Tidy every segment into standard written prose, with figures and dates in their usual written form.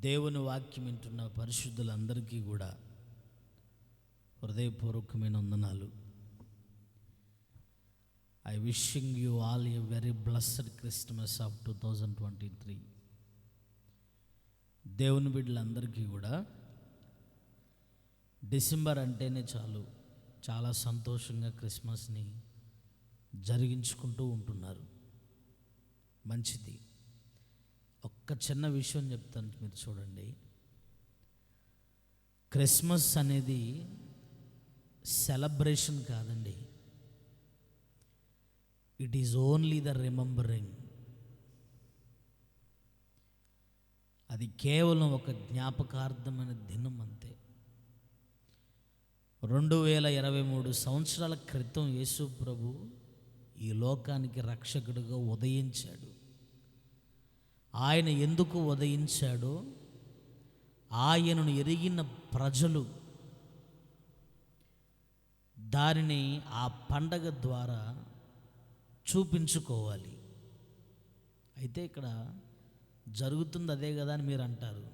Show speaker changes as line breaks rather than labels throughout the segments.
దేవుని వాక్యం వింటున్న పరిశుద్ధులందరికీ కూడా హృదయపూర్వకమైన వందనాలు. I wishing you all a very blessed Christmas of 2023. దేవుని బిడ్డలందరికీ కూడా డిసెంబర్ అంటేనే చాలా సంతోషంగా క్రిస్మస్ని జరిగించుకుంటూ ఉంటున్నారు. మంచిది. ఒక్క చిన్న విషయం చెప్తాను, మీరు చూడండి. క్రిస్మస్ అనేది సెలబ్రేషన్ కాదండి, it is only the remembering. అది కేవలం ఒక జ్ఞాపకార్థమైన దినం అంతే. 2023 సంవత్సరాల క్రితం యేసు ప్రభు ఈ లోకానికి రక్షకుడిగా ఉదయించాడు. ఆయన ఎందుకు ఉదయించాడో ఆయనను ఎరిగిన ప్రజలు దానిని ఆ పండగ ద్వారా చూపించుకోవాలి. అయితే ఇక్కడ జరుగుతుంది అదే కదా అని మీరు అంటారు.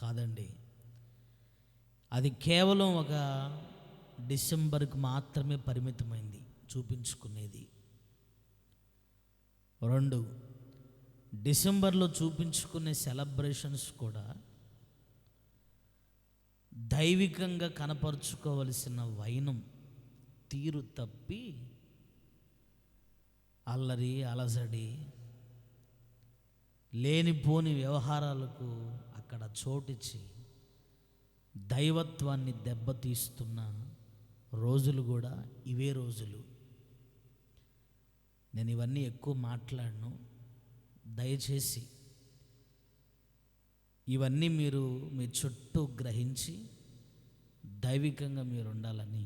కాదండి, అది కేవలం ఒక డిసెంబర్కి మాత్రమే పరిమితమైంది చూపించుకునేది. 2, డిసెంబర్లో చూపించుకునే సెలబ్రేషన్స్ కూడా దైవికంగా కనపరుచుకోవలసిన వైనం తీరు తప్పి అల్లరి అలజడి లేనిపోని వ్యవహారాలకు అక్కడ చోటిచ్చి దైవత్వాన్ని దెబ్బతీస్తున్న రోజులు కూడా ఇవే రోజులు. నేను ఇవన్నీ ఎక్కువ మాట్లాడను. దయచేసి ఇవన్నీ మీరు మీ చుట్టూ గ్రహించి దైవికంగా మీరు ఉండాలని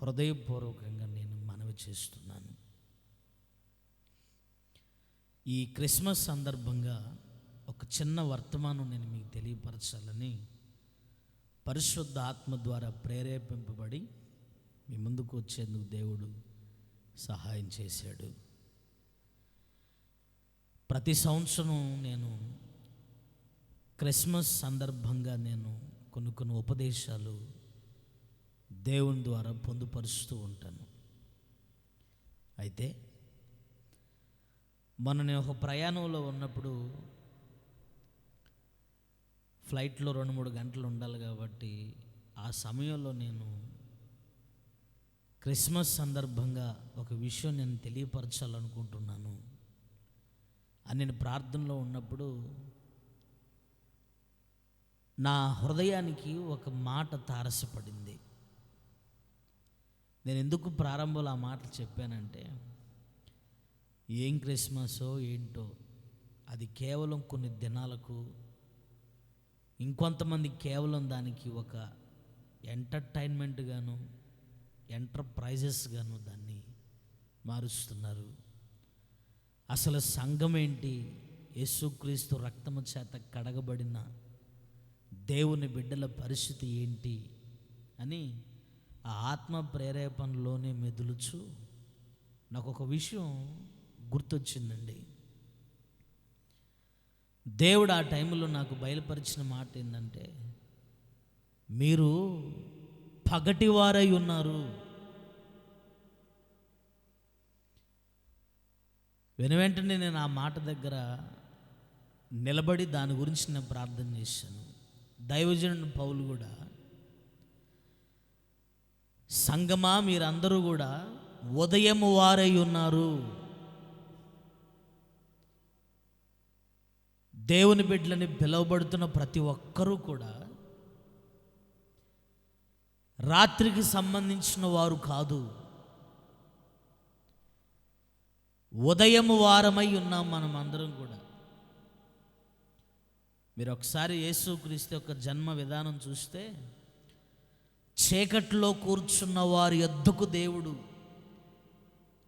హృదయపూర్వకంగా నేను మనవి చేస్తున్నాను. ఈ క్రిస్మస్ సందర్భంగా ఒక చిన్న వర్తమానం నేను మీకు తెలియపరచాలని పరిశుద్ధ ఆత్మ ద్వారా ప్రేరేపింపబడి మీ ముందుకు వచ్చేందుకు దేవుడు సహాయం చేశాడు. ప్రతి సంవత్సరం నేను క్రిస్మస్ సందర్భంగా నేను కొన్ని ఉపదేశాలు దేవుని ద్వారా పొందుపరుస్తూ ఉంటాను. అయితే మొన్న నేను ఒక ప్రయాణంలో ఉన్నప్పుడు ఫ్లైట్లో 2-3 గంటలు ఉండాలి కాబట్టి ఆ సమయంలో నేను క్రిస్మస్ సందర్భంగా ఒక విషయం నేను తెలియపరచాలనుకుంటున్నాను అని నేను ప్రార్థనలో ఉన్నప్పుడు నా హృదయానికి ఒక మాట తారసపడింది. నేను ఎందుకు ప్రారంభంలో ఆ మాట చెప్పానంటే, ఏం క్రిస్మసో ఏంటో అది కేవలం కొన్ని దినాలకు, ఇంకొంతమంది కేవలం దానికి ఒక ఎంటర్టైన్మెంట్ గాను ఎంటర్ప్రైజెస్ గాను దాన్ని మారుస్తున్నారు. అసలు సంఘం ఏంటి, యేసుక్రీస్తు రక్తము చేత కడగబడిన దేవుని బిడ్డల పరిస్థితి ఏంటి అని ఆ ఆత్మ ప్రేరేపణలోనే మెదులుచు నాకు ఒక విషయం గుర్తొచ్చిందండి. దేవుడు ఆ టైంలో నాకు బయలుపరిచిన మాట ఏంటంటే, మీరు పగటివారై ఉన్నారు. వెనువెంటనే నేను ఆ మాట దగ్గర నిలబడి దాని గురించి నేను ప్రార్థన చేశాను. దైవజనుడు పౌలు కూడా, సంగమా మీరందరూ కూడా ఉదయం వారై ఉన్నారు. దేవుని బిడ్డలని పిలువబడుతున్న ప్రతి ఒక్కరూ కూడా రాత్రికి సంబంధించిన వారు కాదు, ఉదయం వారమై ఉన్నాం మనం అందరం కూడా. మీరు ఒకసారి యేసుక్రీస్తు యొక్క జన్మ విధానం చూస్తే, చీకట్లో కూర్చున్న వారి యొద్దకు దేవుడు,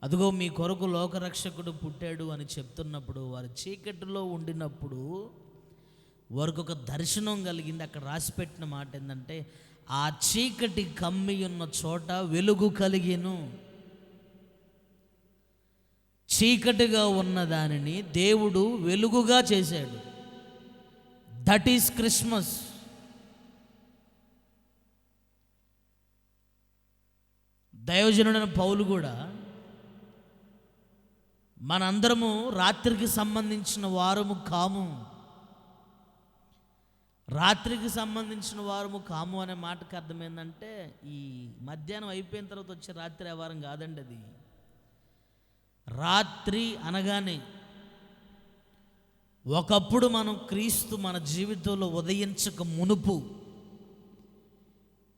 అదిగో మీ కొరకు లోకరక్షకుడు పుట్టాడు అని చెప్తున్నప్పుడు, వారు చీకటిలో ఉండినప్పుడు వారికి ఒక దర్శనం కలిగింది. అక్కడ రాసిపెట్టిన మాట ఏంటంటే, ఆ చీకటి కమ్మి ఉన్న చోట వెలుగు కలిగెను. చీకటిగా ఉన్న దానిని దేవుడు వెలుగుగా చేశాడు. That is Christmas. దైవజనుడైన పౌలు కూడా మనందరము రాత్రికి సంబంధించిన వారము కాము, రాత్రికి సంబంధించిన వారము కాము అనే మాటకు అర్థం ఏంటంటే ఈ మధ్యాహ్నం అయిపోయిన తర్వాత వచ్చే రాత్రి వ్యవహారం కాదండి. అది రాత్రి అనగానే ఒకప్పుడు మనం క్రీస్తు మన జీవితంలో ఉదయించక మునుపు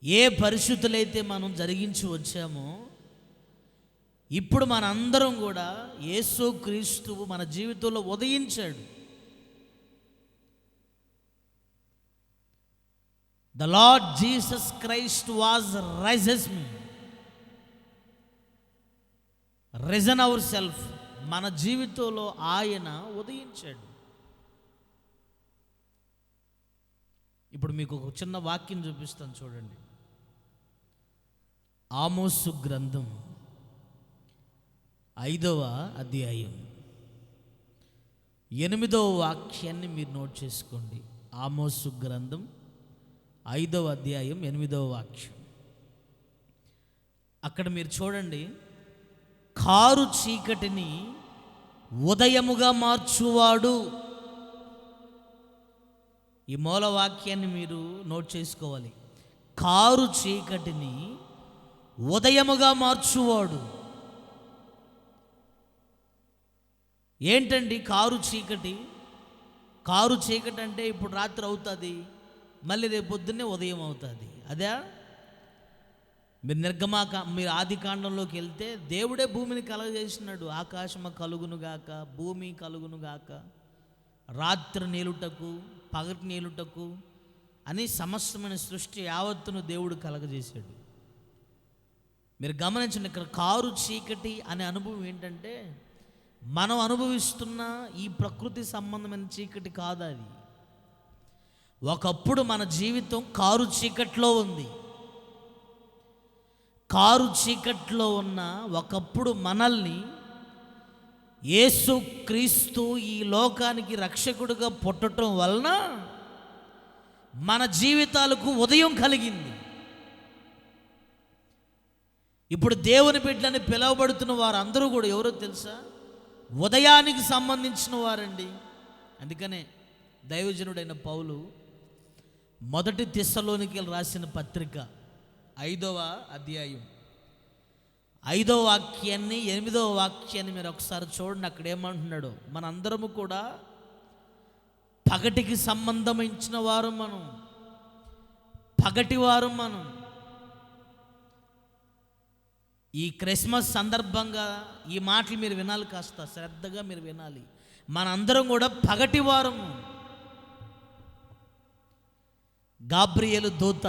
ఏ పరిస్థితులైతే మనం జరిగించి వచ్చామో, ఇప్పుడు మనందరం కూడా యేసు క్రీస్తు మన జీవితంలో ఉదయించాడు. The Lord Jesus Christ was risen ourselves. మన జీవితంలో ఆయన ఉదయించాడు. ఇప్పుడు మీకు ఒక చిన్న వాక్యం చూపిస్తాను చూడండి. ఆమోసు గ్రంథం 5వ అధ్యాయం 8వ వాక్యాన్ని మీరు నోట్ చేసుకోండి. ఆమోసు గ్రంథం 5వ అధ్యాయం 8వ వాక్యం. అక్కడ మీరు చూడండి, కారు చీకటిని ఉదయముగా మార్చువాడు. ఈ మూల వాక్యాన్ని మీరు నోట్ చేసుకోవాలి. కారు చీకటిని ఉదయముగా మార్చువాడు. ఏంటండి కారు చీకటి? కారు చీకటి అంటే ఇప్పుడు రాత్రి అవుతుంది, మళ్ళీ రేపు పొద్దున్నే ఉదయం అవుతుంది. అదే మీరు ఆది కాండంలోకి వెళ్తే దేవుడే భూమిని కలగజేసినాడు. ఆకాశము కలుగునుగాక, భూమి కలుగునుగాక, రాత్రి నీలుటకు పగటి నీలుటకు అని సమస్తమైన సృష్టి యావత్తును దేవుడు కలగజేశాడు. మీరు గమనించండి, ఇక్కడ కారు చీకటి అనే అనుభవం ఏంటంటే మనం అనుభవిస్తున్న ఈ ప్రకృతి సంబంధమైన చీకటి కాదు అది. ఒకప్పుడు మన జీవితం కారు చీకట్లో ఉంది. కారు చీకట్లో ఉన్న ఒకప్పుడు మనల్ని యేసు క్రీస్తు ఈ లోకానికి రక్షకుడిగా పుట్టడం వలన మన జీవితాలకు ఉదయం కలిగింది. ఇప్పుడు దేవుని బిడ్డలని పిలువబడుతున్న వారందరూ కూడా ఎవరో తెలుసా? ఉదయానికి సంబంధించిన వారండి. అందుకనే దైవజనుడైన పౌలు 1 తెస్సలోనికీయులకు రాసిన పత్రిక 5వ అధ్యాయం 5వ వాక్యాన్ని 8వ వాక్యాన్ని మీరు ఒకసారి చూడండి. అక్కడ ఏమంటున్నాడు? మనందరము కూడా పగటికి సంబంధించిన వారు, మనం పగటి వారు. మనం ఈ క్రిస్మస్ సందర్భంగా ఈ మాటలు మీరు వినాలి, కాస్త శ్రద్ధగా మీరు వినాలి. మనందరం కూడా పగటి వారము. గాబ్రియేలు దూత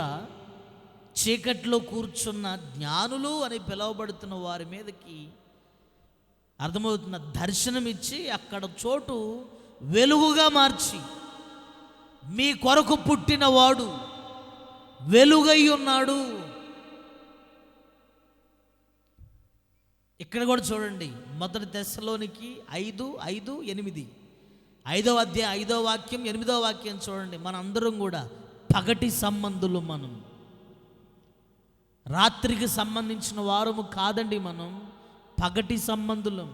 చీకట్లో కూర్చున్న జ్ఞానులు అని పిలువబడుతున్న వారి మీదకి అర్థమవుతున్న దర్శనమిచ్చి అక్కడ చోటు వెలుగుగా మార్చి, మీ కొరకు పుట్టినవాడు వెలుగై ఉన్నాడు. ఇక్కడ కూడా చూడండి, 1 తెస్సలోనికి 5:5-8 5వ అధ్యాయం 5వ వాక్యం 8వ వాక్యం చూడండి. మనందరం కూడా పగటి సంబంధులు. మనం రాత్రికి సంబంధించిన వారము కాదండి, మనం పగటి సంబంధులం.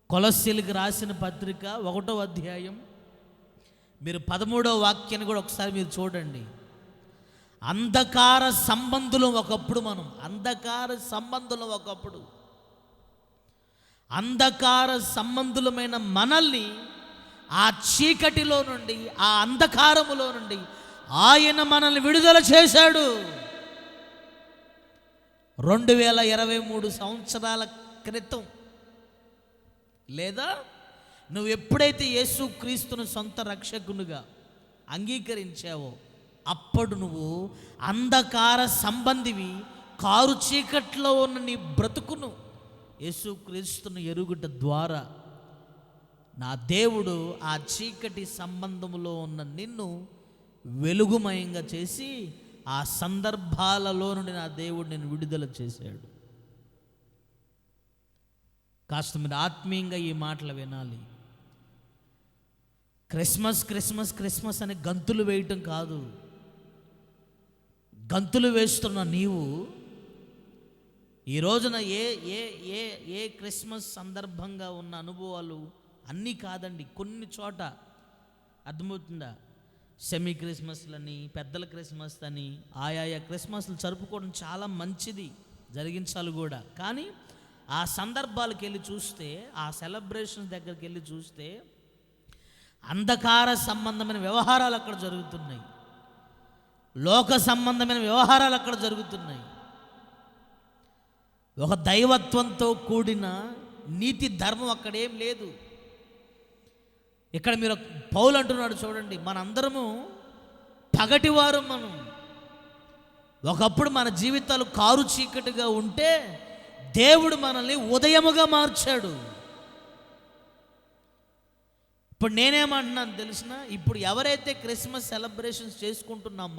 కొలస్సీలకు రాసిన పత్రిక 1వ అధ్యాయం మీరు 13వ వాక్యాన్ని కూడా ఒకసారి మీరు చూడండి. అంధకార సంబంధులం ఒకప్పుడు మనం, అంధకార సంబంధులం ఒకప్పుడు. అంధకార సంబంధులమైన మనల్ని ఆ చీకటిలో నుండి, ఆ అంధకారములో నుండి ఆయన మనల్ని విడుదల చేశాడు. 2023 సంవత్సరాల క్రితం, లేదా నువ్వు ఎప్పుడైతే యేసు క్రీస్తును సొంత రక్షకునిగా అంగీకరించావో అప్పుడు నువ్వు అంధకార సంబంధివి. కారు చీకట్లో ఉన్న నీ బ్రతుకును యేసు క్రీస్తును ఎరుగుట ద్వారా నా దేవుడు ఆ చీకటి సంబంధములో ఉన్న నిన్ను వెలుగుమయంగా చేసి ఆ సందర్భాలలో నుండి నా దేవుడు నేను విడుదల చేశాడు. కాస్త మీరు ఆత్మీయంగా ఈ మాటలు వినాలి. క్రిస్మస్ క్రిస్మస్ క్రిస్మస్ అని గంతులు వేయటం కాదు. గంతులు వేస్తున్న నీవు ఈ రోజున ఏ ఏ ఏ ఏ క్రిస్మస్ సందర్భంగా ఉన్న అనుభవాలు అన్నీ కాదండి. కొన్ని చోట అర్థమవుతుందా, సెమీ క్రిస్మస్లని, పెద్దల క్రిస్మస్ అని, ఆయా క్రిస్మస్లు జరుపుకోవడం చాలా మంచిది, జరిగించాలి కూడా. కానీ ఆ సందర్భాలకు వెళ్ళి చూస్తే, ఆ సెలబ్రేషన్స్ దగ్గరికి వెళ్ళి చూస్తే అంధకార సంబంధమైన వ్యవహారాలు అక్కడ జరుగుతున్నాయి, లోక సంబంధమైన వ్యవహారాలు అక్కడ జరుగుతున్నాయి. ఒక దైవత్వంతో కూడిన నీతి ధర్మం అక్కడేం లేదు. ఇక్కడ మీరు పౌలు అంటున్నాడు చూడండి, మనందరము పగటివారు. మనం ఒకప్పుడు మన జీవితాలు కారు చీకటిగా ఉంటే దేవుడు మనల్ని ఉదయముగా మార్చాడు. ఇప్పుడు నేనేమంటున్నాను తెలిసిన, ఇప్పుడు ఎవరైతే క్రిస్మస్ సెలబ్రేషన్స్ చేసుకుంటున్నాం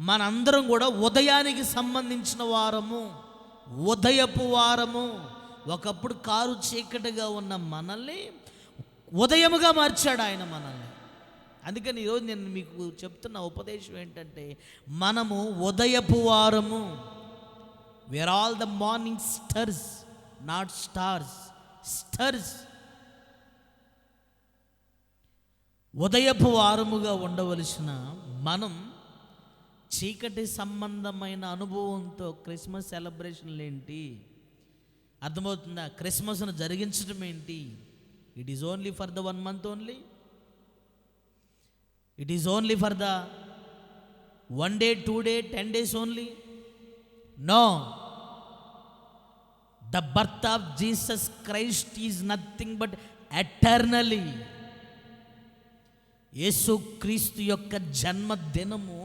మనందరం కూడా ఉదయానికి సంబంధించిన వారము, ఉదయపు వారము. ఒకప్పుడు కారు చీకటిగా ఉన్న మనల్ని ఉదయముగా మార్చాడు ఆయన మనల్ని. అందుకని ఈరోజు నేను మీకు చెప్తున్న ఉపదేశం ఏంటంటే, మనము ఉదయపు వారము. We're all the morning stirs, not stars, stirs. ఉదయపు వారముగా ఉండవలసిన మనం చీకటి సంబంధమైన అనుభవంతో క్రిస్మస్ సెలబ్రేషన్లు ఏంటి, అర్థమవుతుందా? క్రిస్మస్ను జరిగించడం ఏంటి? It is only for the 1 month only. It is only for the 1 day, 2 day, 10 days only. No, the birth of Jesus Christ is nothing but eternally. యేసుక్రీస్తు యొక్క జన్మదినము,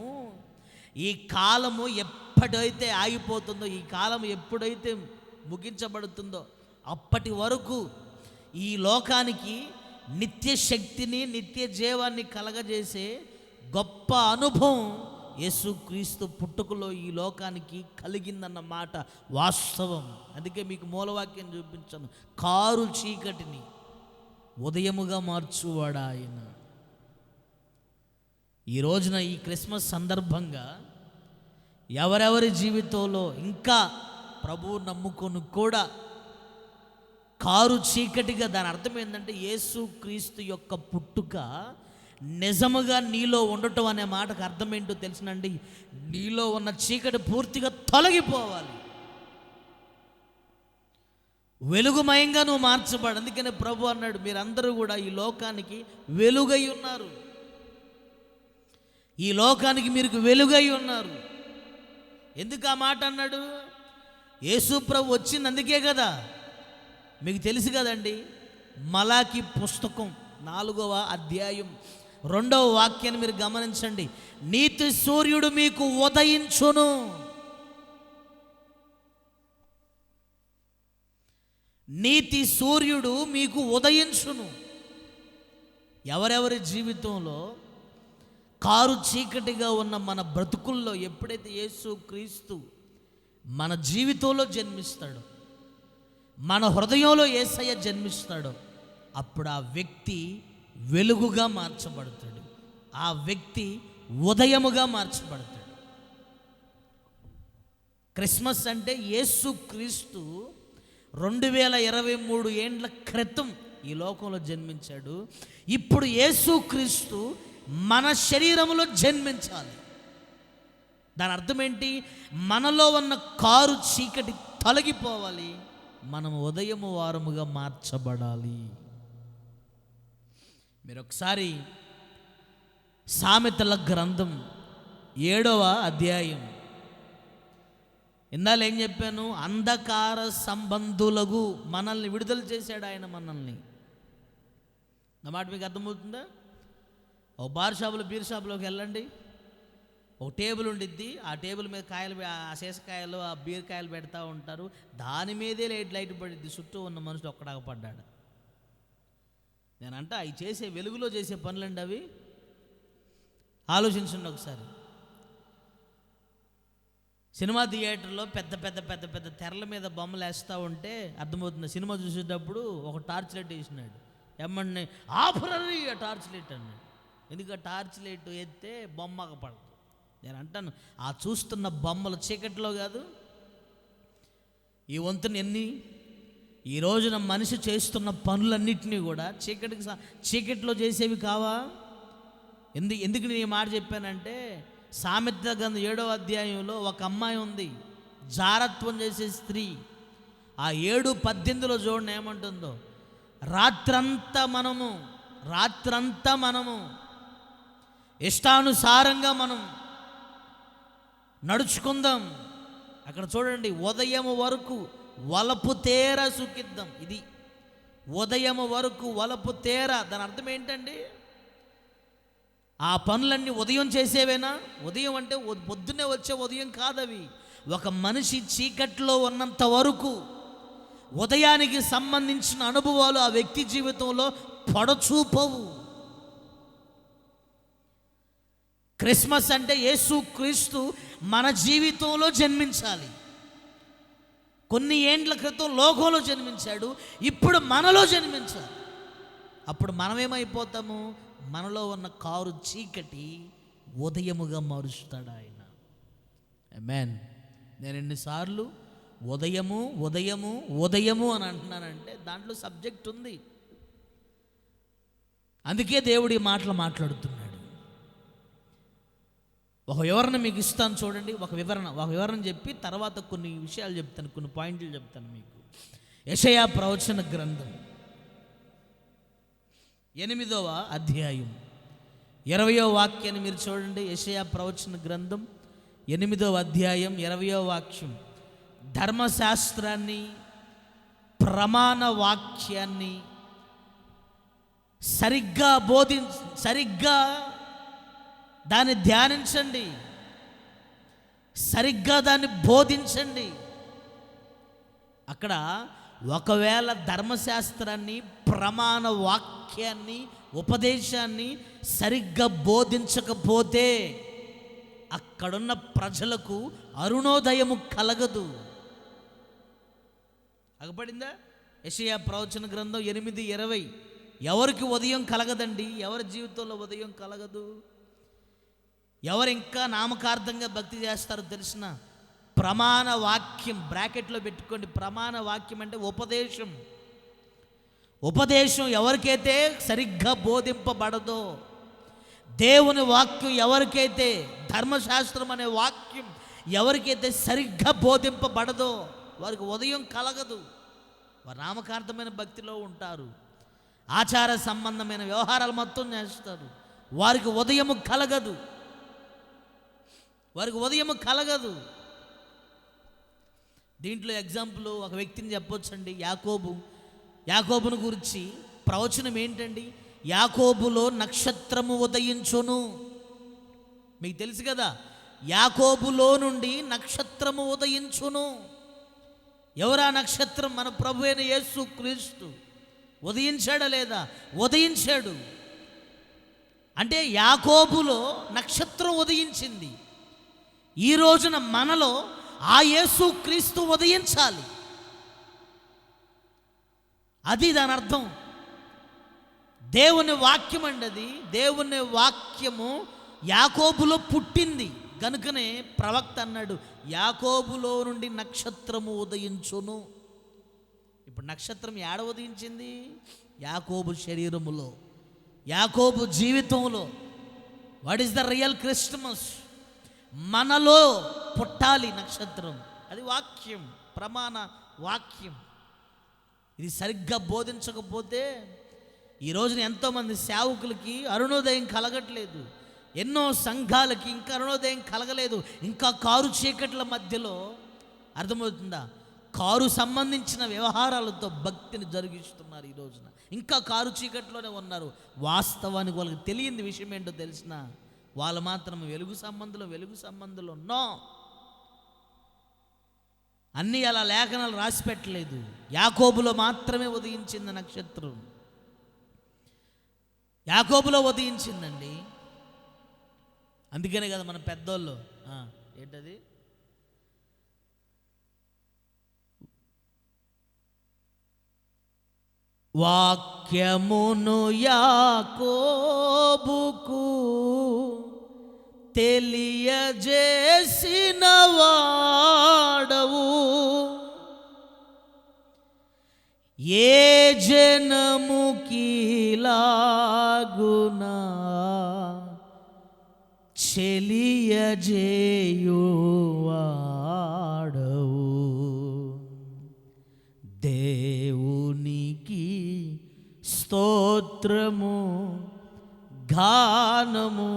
ఈ కాలము ఎప్పుడైతే ఆగిపోతుందో, ఈ కాలం ఎప్పుడైతే ముగించబడుతుందో అప్పటి వరకు ఈ లోకానికి నిత్య శక్తిని, నిత్య జీవాన్ని కలగజేసే గొప్ప అనుభవం యేసుక్రీస్తు పుట్టుకలో ఈ లోకానికి కలిగిందన్న మాట వాస్తవం. అందుకే మీకు మూలవాక్యం చూపించాను, కారు చీకటిని ఉదయముగా మార్చువాడా ఆయన. ఈ రోజున ఈ క్రిస్మస్ సందర్భంగా ఎవరెవరి జీవితంలో ఇంకా ప్రభువు నమ్ముకొని కూడా కారు చీకటిగా, దాని అర్థం ఏంటంటే యేసుక్రీస్తు యొక్క పుట్టుక నిజముగా నీలో ఉండటం అనే మాటకు అర్థం ఏంటో తెలిసినండి, నీలో ఉన్న చీకటి పూర్తిగా తొలగిపోవాలి, వెలుగుమయంగా నువ్వు మార్చబడు. అందుకనే ప్రభు అన్నాడు, మీరందరూ కూడా ఈ లోకానికి వెలుగై ఉన్నారు, ఈ లోకానికి మీరు వెలుగై ఉన్నారు. ఎందుకు ఆ మాట అన్నాడు? యేసు ప్రభు వచ్చింది అందుకే కదా. మీకు తెలుసు కదండి, మలాకి పుస్తకం 4వ అధ్యాయం 2వ వాక్యాన్ని మీరు గమనించండి. నీతి సూర్యుడు మీకు ఉదయించును, నీతి సూర్యుడు మీకు ఉదయించును. ఎవరెవరి జీవితంలో కారు చీకటిగా ఉన్న మన బ్రతుకుల్లో ఎప్పుడైతే యేసుక్రీస్తు మన జీవితంలో జన్మిస్తాడో, మన హృదయంలో యేసయ్య జన్మిస్తాడో, అప్పుడు ఆ వ్యక్తి వెలుగుగా మార్చబడతాడు, ఆ వ్యక్తి ఉదయముగా మార్చబడతాడు. క్రిస్మస్ అంటే యేసుక్రీస్తు 2023 ఏండ్ల క్రితం ఈ లోకంలో జన్మించాడు. ఇప్పుడు యేసుక్రీస్తు మన శరీరంలో జన్మించాలి. దాని అర్థం ఏంటి? మనలో ఉన్న కారు చీకటి తొలగిపోవాలి, మనం ఉదయము వారముగా మార్చబడాలి. మీరు ఒకసారి సామెతల గ్రంథం 7వ అధ్యాయం, ఇందాక ఏం చెప్పాను? అంధకార సంబంధులకు మనల్ని విడుదల చేశాడు ఆయన మనల్ని. నా మాట మీకు అర్థమవుతుందా? ఒక బార్ షాపులో, బీర్ షాపులోకి వెళ్ళండి, ఒక టేబుల్ ఉండిద్ది, ఆ టేబుల్ మీద కాయలు, ఆ శేషకాయలు, ఆ బీరకాయలు పెడతా ఉంటారు, దాని మీదే లైట్ పడిద్ది, చుట్టూ ఉన్న మనుషులు ఒక్కడాగా పడ్డాడు. నేనంట అవి చేసే వెలుగులో చేసే పనులండి అవి. ఆలోచించండి ఒకసారి. సినిమా థియేటర్లో పెద్ద పెద్ద పెద్ద పెద్ద తెరల మీద బొమ్మలు వేస్తూ ఉంటే అర్థమవుతుంది. సినిమా చూసేటప్పుడు ఒక టార్చ్ లైట్ వేసినాడు, ఏమన్నా ఆపరని ఆ టార్చ్ లైట్ అన్నాడు. ఎందుకు టార్చ్ లైట్ ఎత్తే బొమ్మకు పడదు. నేను అంటాను, ఆ చూస్తున్న బొమ్మలు చీకట్లో కాదు. ఈ వంతుని ఈ రోజున మనిషి చేస్తున్న పనులన్నింటినీ కూడా చీకట్లో చేసేవి కావా? ఎందుకు నేను ఈ మాట చెప్పానంటే, సామెత గ్రంథం 7వ అధ్యాయంలో ఒక అమ్మాయి ఉంది, జారత్వం చేసే స్త్రీ. ఆ 7:18 చూడండి ఏమంటుందో, రాత్రంతా మనము ఇష్టానుసారంగా మనం నడుచుకుందాం. అక్కడ చూడండి, ఉదయం వరకు వలపు తేర సుఖిద్దాం. ఇది ఉదయం వరకు వలపు తేర. దాని అర్థం ఏంటండి? ఆ పనులన్నీ ఉదయం చేసేవేనా? ఉదయం అంటే పొద్దున్నే వచ్చే ఉదయం కాదవి. ఒక మనిషి చీకట్లో ఉన్నంత వరకు ఉదయానికి సంబంధించిన అనుభవాలు ఆ వ్యక్తి జీవితంలో పొడచూపవు. క్రిస్మస్ అంటే యేసు క్రీస్తు మన జీవితంలో జన్మించాలి. కొన్ని ఏండ్ల క్రితం లోకంలో జన్మించాడు, ఇప్పుడు మనలో జన్మించాలి. అప్పుడు మనమేమైపోతాము? మనలో ఉన్న కారు చీకటి ఉదయముగా మారుస్తాడు ఆయన. ఆమేన్. నేను ఎన్నిసార్లు ఉదయము ఉదయము ఉదయము అని అంటున్నానంటే దాంట్లో సబ్జెక్ట్ ఉంది. అందుకే దేవుడు ఈ మాటలు మాట్లాడుతున్నాడు. ఒక వివరణ మీకు ఇస్తాను చూడండి. ఒక వివరణ చెప్పి తర్వాత కొన్ని విషయాలు చెప్తాను, కొన్ని పాయింట్లు చెప్తాను మీకు. యెషయా ప్రవచన గ్రంథం 8వ అధ్యాయం 20వ వాక్యాన్ని మీరు చూడండి. యెషయా ప్రవచన గ్రంథం 8వ అధ్యాయం 20వ వాక్యం. ధర్మశాస్త్రాన్ని, ప్రమాణ వాక్యాన్ని సరిగ్గా దాన్ని ధ్యానించండి, సరిగ్గా దాన్ని బోధించండి. అక్కడ ఒకవేళ ధర్మశాస్త్రాన్ని, ప్రమాణ వాక్యాన్ని, ఉపదేశాన్ని సరిగ్గా బోధించకపోతే అక్కడున్న ప్రజలకు అరుణోదయము కలగదు. అగపడిందా? యెషయా ప్రవచన గ్రంథం 8:20. ఎవరికి ఉదయం కలగదండి? ఎవరి జీవితంలో ఉదయం కలగదు? ఎవరు ఇంకా నామకార్థంగా భక్తి చేస్తారో తెలిసిన? ప్రమాణ వాక్యం బ్రాకెట్లో పెట్టుకోండి. ప్రమాణ వాక్యం అంటే ఉపదేశం ఎవరికైతే సరిగ్గా బోధింపబడదో, దేవుని వాక్యం ఎవరికైతే, ధర్మశాస్త్రం అనే వాక్యం ఎవరికైతే సరిగ్గా బోధింపబడదో వారికి ఉదయం కలగదు. వారు నామకార్థమైన భక్తిలో ఉంటారు, ఆచార సంబంధమైన వ్యవహారాలు మొత్తం చేస్తారు. వారికి ఉదయము కలగదు. దీంట్లో ఎగ్జాంపుల్ ఒక వ్యక్తిని చెప్పొచ్చండి. యాకోబును గురించి ప్రవచనం ఏంటండి? యాకోబులో నక్షత్రము ఉదయించును. మీకు తెలుసు కదా, యాకోబులో నుండి నక్షత్రము ఉదయించును. ఎవరా నక్షత్రం? మన ప్రభు అయిన యేసు క్రీస్తు. ఉదయించాడా లేదా? ఉదయించాడు. అంటే యాకోబులో నక్షత్రం ఉదయించింది. ఈ రోజున మనలో ఆ యేసు క్రీస్తు ఉదయించాలి. అది దాని అర్థం. దేవుని వాక్యం అండి అది. దేవుని వాక్యము యాకోబులో పుట్టింది కనుకనే ప్రవక్త అన్నాడు, యాకోబులో నుండి నక్షత్రము ఉదయించును. ఇప్పుడు నక్షత్రం ఏడ ఉదయించింది? యాకోబు శరీరములో, యాకోబు జీవితంలో. What is the real Christmas? మనలో పుట్టాలి నక్షత్రం. అది వాక్యం, ప్రమాణ వాక్యం. ఇది సరిగ్గా బోధించకపోతే ఈ రోజున ఎంతోమంది సేవకులకి అరుణోదయం కలగట్లేదు. ఎన్నో సంఘాలకి ఇంకా అరుణోదయం కలగలేదు. ఇంకా కారు చీకట్ల మధ్యలో, అర్థమవుతుందా, కారు సంబంధించిన వ్యవహారాలతో భక్తిని జరిగిస్తున్నారు. ఈ రోజున ఇంకా కారు చీకట్లోనే ఉన్నారు. వాస్తవానికి వాళ్ళకి తెలియని విషయం ఏంటో తెలిసిన వాళ్ళు మాత్రం వెలుగు సంబంధంలో నో. అన్నీ అలా లేఖనాలు రాసి పెట్టలేదు. యాకోబులో మాత్రమే ఉదయించింది నక్షత్రం. యాకోబులో ఉదయించిందండి. అందుకనే కదా మన పెద్దోళ్ళు ఏంటది, వాక్యమును యాకోబుకు తెలియజేసిన వాడవు, ఏ జనముకిలాగునా చెలియజేయువాడవు. దేవునికి స్తోత్రము గానము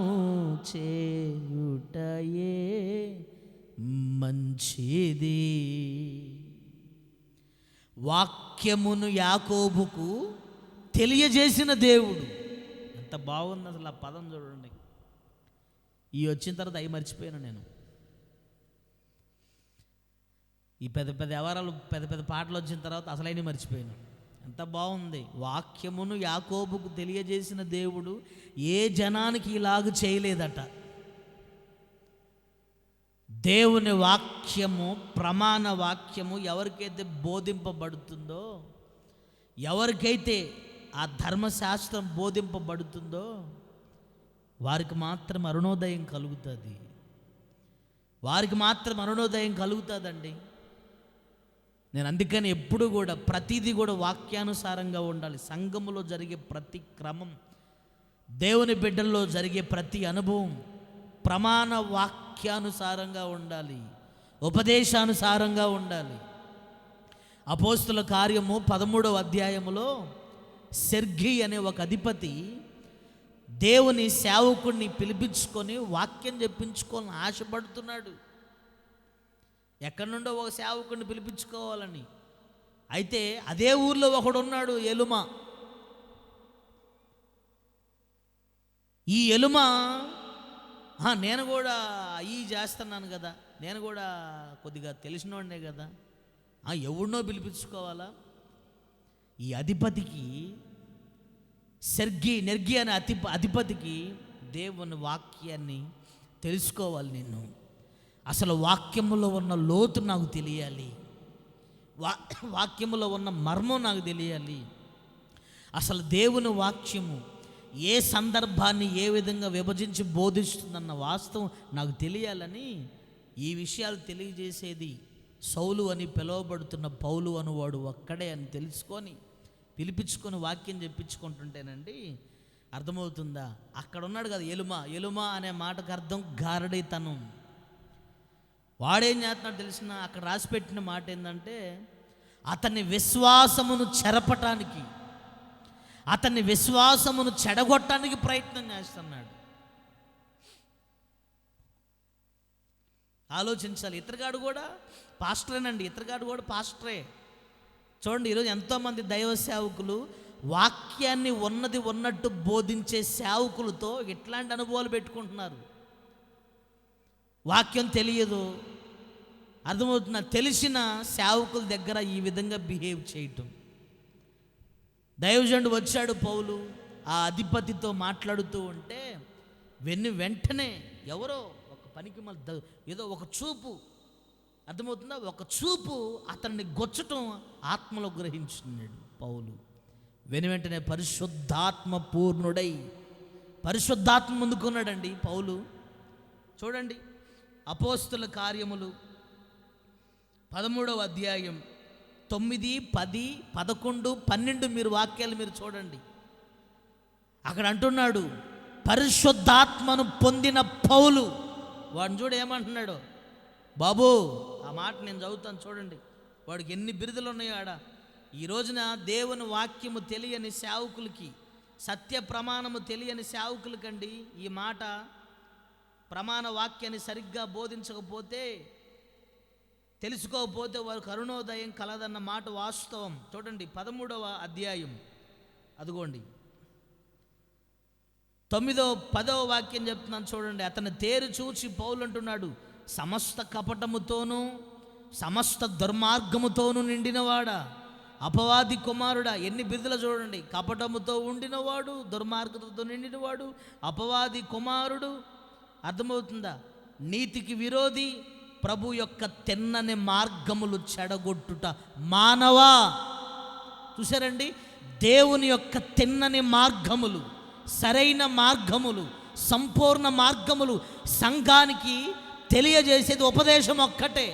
చేయుటయే మంచిది. వాక్యమును యాకోబుకు తెలియజేసిన దేవుడు. ఎంత బాగుంది అసలు ఆ పదం చూడండి. ఈ వచ్చిన తర్వాత అవి మర్చిపోయాను నేను. ఈ పెద్ద పెద్ద వ్యవహారాలు పెద్ద పెద్ద పాటలు వచ్చిన తర్వాత అసలైన మర్చిపోయాను. ఎంత బాగుంది. వాక్యమును యాకోబుకు తెలియజేసిన దేవుడు ఏ జనానికి ఇలాగ చేయలేదట. దేవుని వాక్యము, ప్రమాణ వాక్యము ఎవరికైతే బోధింపబడుతుందో, ఎవరికైతే ఆ ధర్మశాస్త్రం బోధింపబడుతుందో వారికి మాత్రం అరుణోదయం కలుగుతుంది. వారికి మాత్రం అరుణోదయం కలుగుతుందండి. నేను అందుకని ఎప్పుడు కూడా ప్రతిదీ కూడా వాక్యానుసారంగా ఉండాలి. సంఘములో జరిగే ప్రతి క్రమం, దేవుని బిడ్డల్లో జరిగే ప్రతి అనుభవం ప్రమాణ వాక్యానుసారంగా ఉండాలి, ఉపదేశానుసారంగా ఉండాలి. అపోస్తుల కార్యము 13వ అధ్యాయములో సెర్గి అనే ఒక అధిపతి దేవుని సేవకుడిని పిలిపించుకొని వాక్యం చెప్పించుకోవాలని ఆశపడుతున్నాడు. ఎక్కడి నుండో ఒక సేవకుడిని పిలిపించుకోవాలని. అయితే అదే ఊర్లో ఒకడు ఉన్నాడు, ఎలుమ. ఈ ఎలుమ నేను కూడా అయ్యి చేస్తున్నాను కదా, నేను కూడా కొద్దిగా తెలిసినోడినే కదా, ఎవడినో పిలిపించుకోవాలా. ఈ అధిపతికి నెర్గి అనే అధిపతికి దేవుని వాక్యాన్ని తెలుసుకోవాలి. నేను అసలు వాక్యములో ఉన్న లోతు నాకు తెలియాలి, వాక్యములో ఉన్న మర్మం నాకు తెలియాలి. అసలు దేవుని వాక్యము ఏ సందర్భాన్ని ఏ విధంగా విభజించి బోధిస్తుందన్న వాస్తవం నాకు తెలియాలని ఈ విషయాలు తెలియజేసేది సౌలు అని పిలువబడుతున్న పౌలు అనువాడు ఒక్కడే అని తెలుసుకొని పిలిపించుకొని వాక్యం చెప్పించుకుంటుంటేనండి అర్థమవుతుందా. అక్కడ ఉన్నాడు కదా ఎలుమ అనే మాటకు అర్థం గారడీతనం. వాడేం చేస్తున్నాడు తెలిసిన, అక్కడ రాసిపెట్టిన మాట ఏంటంటే అతని విశ్వాసమును చెరపటానికి, అతని విశ్వాసమును చెడగొట్టడానికి ప్రయత్నం చేస్తున్నాడు. ఆలోచించాలి. ఇతరగాడు కూడా పాస్టరేనండి, ఇతరగాడు కూడా పాస్టరే. చూడండి, ఈరోజు ఎంతోమంది దైవ సేవకులు వాక్యాన్ని ఉన్నది ఉన్నట్టు బోధించే సేవకులతో ఇట్లాంటి అనుభవాలు పెట్టుకుంటున్నారు. వాక్యం తెలియదు, అర్థమవుతున్న తెలిసిన సేవకుల దగ్గర ఈ విధంగా బిహేవ్ చేయటం. దైవజనుడు వచ్చాడు పౌలు, ఆ అధిపతితో మాట్లాడుతూ ఉంటే వెంటనే ఎవరో ఒక పనికి ఏదో ఒక చూపు, అర్థమవుతుందా, ఒక చూపు అతన్ని గొచ్చటం ఆత్మలో గ్రహించున్నాడు పౌలు. వెంటనే పరిశుద్ధాత్మ పూర్ణుడై పరిశుద్ధాత్మ ముందుకున్నాడండి పౌలు. చూడండి, అపోస్తుల కార్యములు 13వ అధ్యాయం 9, 10, 11, 12 మీరు వాక్యాలు మీరు చూడండి. అక్కడ అంటున్నాడు పరిశుద్ధాత్మను పొందిన పౌలు. వాడిని చూడు ఏమంటున్నాడు బాబు. ఆ మాట నేను చదువుతాను చూడండి. వాడికి ఎన్ని బిరుదులు ఉన్నాయో ఆడ. ఈ రోజున దేవుని వాక్యము తెలియని సేవకులకి, సత్య ప్రమాణము తెలియని సేవకులకండి ఈ మాట, ప్రమాణ వాక్యాన్ని సరిగ్గా బోధించకపోతే, తెలుసుకోకపోతే వారికి అరుణోదయం కలదన్న మాట వాస్తవం. చూడండి 13వ అధ్యాయం, అదిగోండి 9వ 10వ వాక్యం చెప్తున్నాను చూడండి. అతను తేరు చూచి పౌలు అంటున్నాడు, సమస్త కపటముతోనూ సమస్త దుర్మార్గముతోనూ నిండినవాడా, అపవాది కుమారుడా. ఎన్ని బిరుదులు చూడండి. కపటముతో ఉండినవాడు, దుర్మార్గతతో నిండినవాడు, అపవాది కుమారుడు. అర్థమవుతుందా? నీతికి విరోధి, ప్రభు యొక్క తిన్నని మార్గములు చెడగొట్టుట మానవా. చూసారండి, దేవుని యొక్క తిన్నని మార్గములు, సరైన మార్గములు, సంపూర్ణ మార్గములు సంఘానికి తెలియజేసేది ఉపదేశం ఒక్కటే.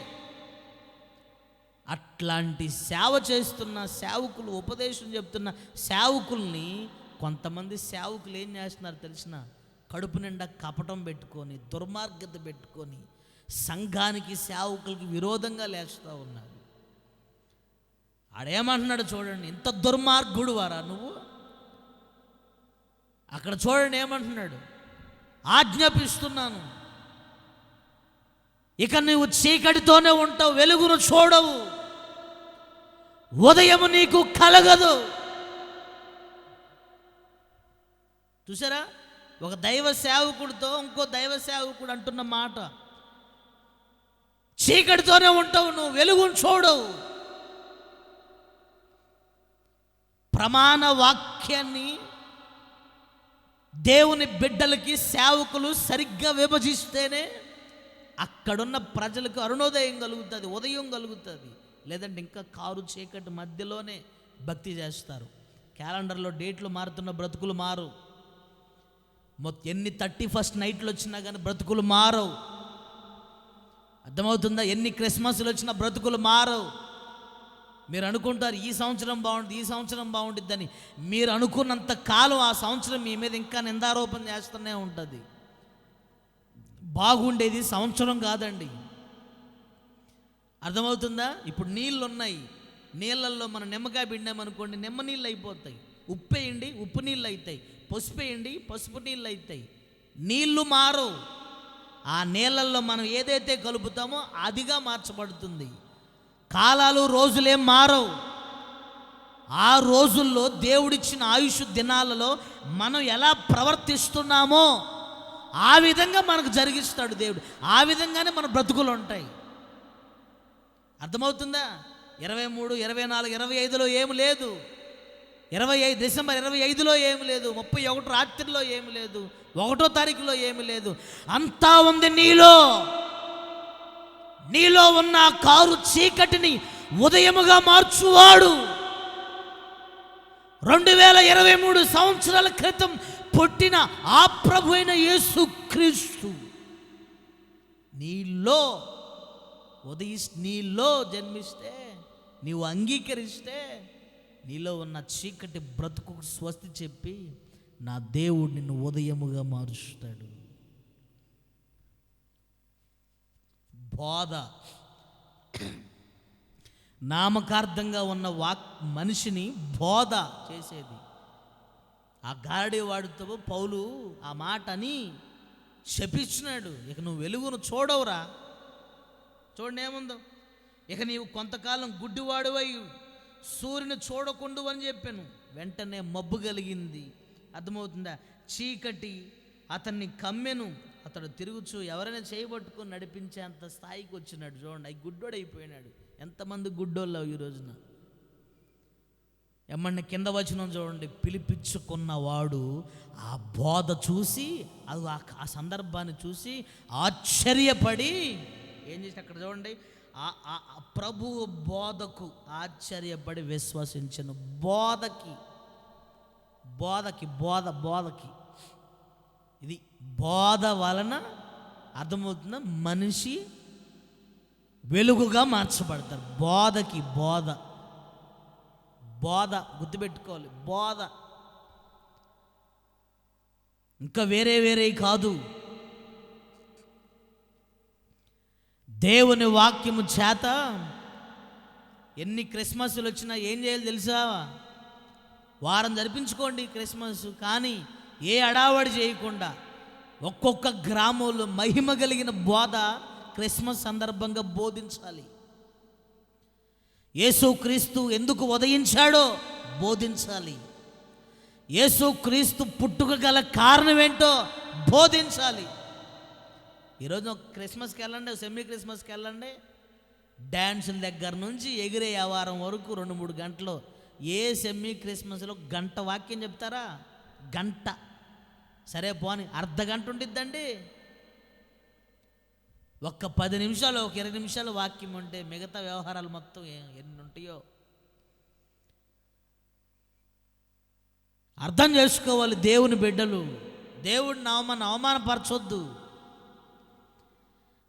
అట్లాంటి సేవ చేస్తున్న సేవకులు, ఉపదేశం చెప్తున్న సేవకుల్ని కొంతమంది సేవకులు ఏం చేస్తున్నారు తెలిసిన? కడుపు నిండా కపటం పెట్టుకొని, దుర్మార్గత పెట్టుకొని సంఘానికి, సేవకులకి విరోధంగా లేస్తూ ఉన్నారు. ఆడేమంటున్నాడు చూడండి, ఇంత దుర్మార్గుడు వారా నువ్వు? అక్కడ చూడండి ఏమంటున్నాడు, ఆజ్ఞాపిస్తున్నాను, ఇక నువ్వు చీకటితోనే ఉంటావు, వెలుగును చూడవు, ఉదయం నీకు కలగదు. చూసారా, ఒక దైవ సేవకుడితో ఇంకో దైవ సేవకుడు అంటున్న మాట, చీకటితోనే ఉంటావు నువ్వు, వెలుగును చూడవు. ప్రమాణ వాక్యాన్ని దేవుని బిడ్డలకి సేవకులు సరిగ్గా విభజిస్తేనే అక్కడున్న ప్రజలకు అరుణోదయం కలుగుతుంది, ఉదయం కలుగుతుంది. లేదంటే ఇంకా కారు చీకటి మధ్యలోనే భక్తి చేస్తారు. క్యాలెండర్లో డేట్లు మారుతున్న బ్రతుకులు మారు. ఎన్ని 31st నైట్లు వచ్చినా కానీ బ్రతుకులు మారవు. అర్థమవుతుందా? ఎన్ని క్రిస్మస్లు వచ్చినా బ్రతుకులు మారవు. మీరు అనుకుంటారు ఈ సంవత్సరం బాగుంటుంది, ఈ సంవత్సరం బాగుంటుందని. మీరు అనుకున్నంత కాలం ఆ సంవత్సరం మీ మీద ఇంకా నిందారోపణ చేస్తూనే ఉంటుంది. బాగుండేది సంవత్సరం కాదండి. అర్థమవుతుందా? ఇప్పుడు నీళ్ళు ఉన్నాయి, నీళ్ళల్లో మనం నిమ్మకాయ పిండామనుకోండి, నిమ్మ నీళ్ళు అయిపోతాయి. ఉప్పు వేయండి, ఉప్పు నీళ్ళు అవుతాయి. పసుపు వేయండి, పసుపు నీళ్ళు అవుతాయి. నీళ్లు మారవు. ఆ నీళ్ళల్లో మనం ఏదైతే కలుపుతామో అదిగా మార్చబడుతుంది. కాలాలు, రోజులేం మారవు. ఆ రోజుల్లో దేవుడిచ్చిన ఆయుష్ దినాలలో మనం ఎలా ప్రవర్తిస్తున్నామో ఆ విధంగా మనకు జరిగిస్తాడు దేవుడు. ఆ విధంగానే మన బ్రతుకులు ఉంటాయి. అర్థమవుతుందా? 23, 24, 25లో ఏమి లేదు. 25 డిసెంబర్ 25లో ఏమి లేదు. 31 రాత్రిలో ఏమి లేదు. 1వ తారీఖులో ఏమి లేదు. అంతా ఉంది నీలో. నీలో ఉన్న కారు చీకటిని ఉదయముగా మార్చువాడు. 2023 సంవత్సరాల క్రితం పుట్టిన ఆ ప్రభు అయిన యేసుక్రీస్తు నీలో జన్మిస్తే, నీవు అంగీకరిస్తే, నీలో ఉన్న చీకటి బ్రతుకు స్వస్తి చెప్పి నా దేవుడు నిన్ను ఉదయముగా మారుస్తాడు. బోధ, నామకార్థంగా ఉన్న మనిషిని బోధ చేసేది. ఆ గారడీ వాడితో పౌలు ఆ మాట అని శపించినాడు. ఇక నువ్వు వెలుగును చూడవురా. చూడండి ఏముందో, ఇక నీవు కొంతకాలం గుడ్డివాడువై సూర్యుని చూడకుండు అని చెప్పాను. వెంటనే మబ్బు కలిగింది. అర్థమవుతుందా? చీకటి అతన్ని కమ్మెను. అతడు తిరుగుచు ఎవరైనా చేయబట్టుకొని నడిపించేంత స్థాయికి వచ్చినాడు. చూడండి, అవి గుడ్డోడు అయిపోయినాడు. ఎంతమంది గుడ్డోళ్ళు ఈ రోజున. ఏమన్నా కింద వచనం చూడండి, పిలిపించుకున్నవాడు ఆ బోధ చూసి, అది ఆ సందర్భాన్ని చూసి ఆశ్చర్యపడి ఏం చేసి, అక్కడ చూడండి, ఆ ప్రభువు బోధకు ఆశ్చర్యపడి విశ్వసించను. బోధకి ఇది బోధ వలన అర్థమవుతుందా? మనిషి వెలుగుగా మార్చబడతారు. బోధ గుర్తుపెట్టుకోవాలి. బోధ ఇంకా వేరే కాదు. దేవుని వాక్యము చేత ఎన్ని క్రిస్మస్లు వచ్చినా ఏం చేయాలి తెలుసా? వారం జరిపించుకోండి క్రిస్మస్, కానీ ఏ అడావడి చేయకుండా ఒక్కొక్క గ్రామంలో మహిమ కలిగిన బోధ క్రిస్మస్ సందర్భంగా బోధించాలి. యేసుక్రీస్తు ఎందుకు ఉదయించాడో బోధించాలి. యేసుక్రీస్తు పుట్టుక గల కారణం ఏంటో బోధించాలి. ఈరోజు క్రిస్మస్కి వెళ్ళండి, సెమీ క్రిస్మస్కి వెళ్ళండి, డ్యాన్సుల దగ్గర నుంచి ఎగిరే వ్యవహారం వరకు 2-3 గంటలు. ఏ సెమీ క్రిస్మస్లో గంట వాక్యం చెప్తారా? గంట సరే పోని, అర్ధగంట ఉండిద్దండి. ఒక్క 10 నిమిషాలు, ఒక 20 నిమిషాలు వాక్యం ఉంటే మిగతా వ్యవహారాలు మొత్తం ఎన్ని ఉంటాయో. అర్థం చేసుకోవాలి దేవుని బిడ్డలు. దేవుడిని అవమానపరచొద్దు.